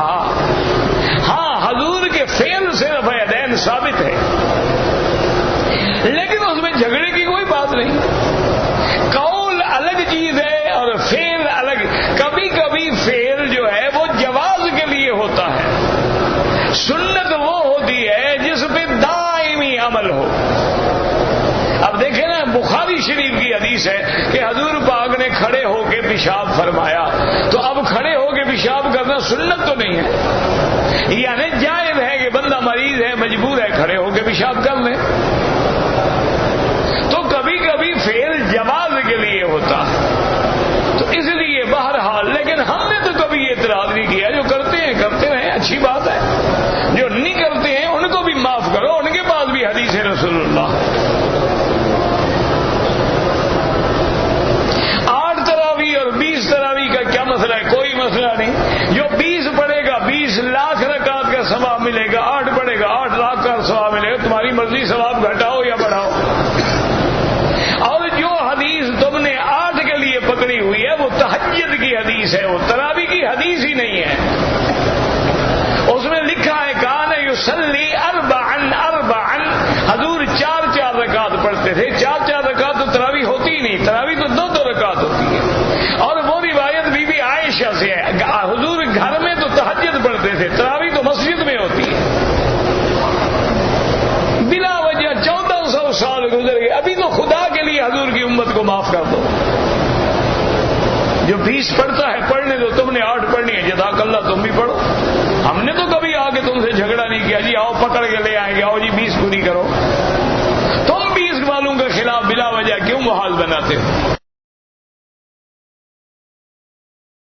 ہاں حضور کے فعل سے رفع یدین ثابت ہے، لیکن اس میں جھگڑے کی کوئی بات نہیں، قول الگ چیز ہے اور فعل الگ۔ کبھی کبھی فعل جو ہے وہ جواز کے لیے ہوتا ہے، سنت وہ ہوتی ہے جس پہ دائمی عمل ہو۔ اب دیکھیں نا، بخاری شریف کی حدیث ہے کہ حضور پاک نے کھڑے ہو کے پیشاب فرمایا، تو اب کھڑے ہو کے پیشاب کرنا سنت تو نہیں ہے، یعنی جائز ہے کہ بندہ مریض ہے مجبور ہے کھڑے ہو کے پیشاب کر لے، تو کبھی کبھی فعل جواز کے لیے ہوتا ہے، تو اس لیے بہرحال، لیکن ہم نے تو کبھی اعتراض نہیں کیا، جو کرتے ہیں کرتے رہیں، اچھی بات ہے، جو نہیں کرتے ہیں ان کو بھی معاف کرو، ان کے پاس بھی حدیث رسول اللہ۔ 8 تراویح اور 20 تراویح کا کیا مسئلہ ہے؟ کوئی مسئلہ نہیں، جو 20 پڑھے گا 20 لاکھ رکعت کا ثواب ملے گا، 8 پڑھے گا 8 لاکھ کا ثواب ملے گا، تمہاری مرضی ثواب گھٹاؤ یا بڑھاؤ۔ اور جو حدیث تم نے 8 کے لیے پکڑی ہوئی ہے وہ تہجد کی حدیث ہے، وہ تراویح کی حدیث ہی نہیں ہے، اس میں لکھا ہے کان یصلی 4 حضور 4 رکعت پڑھتے تھے، 4 رکعت تو تراویح ہوتی ہی نہیں، تراویح تو 2 رکعت ہوتی ہے، اور وہ روایت بی بی عائشہ سے ہے، حضور گھر میں تو تہجد پڑھتے تھے، تراویح تو مسجد میں ہوتی ہے۔ بلا وجہ 1400 سال گزر گئے، ابھی تو خدا کے لیے حضور کی امت کو معاف کر دو، جو 20 پڑھتا ہے پڑھنے دو، تم نے 8 پڑھنی ہے، جزاک اللہ تم بھی پڑھو، ہم نے تو کبھی آ کے تم سے جھگڑا نہیں کیا، جی آؤ پکڑ کے لے آئیں گے، آؤ جی 20 پوری کرو، تم 20 والوں کے خلاف بلا وجہ کیوں محاذ بناتے ہو؟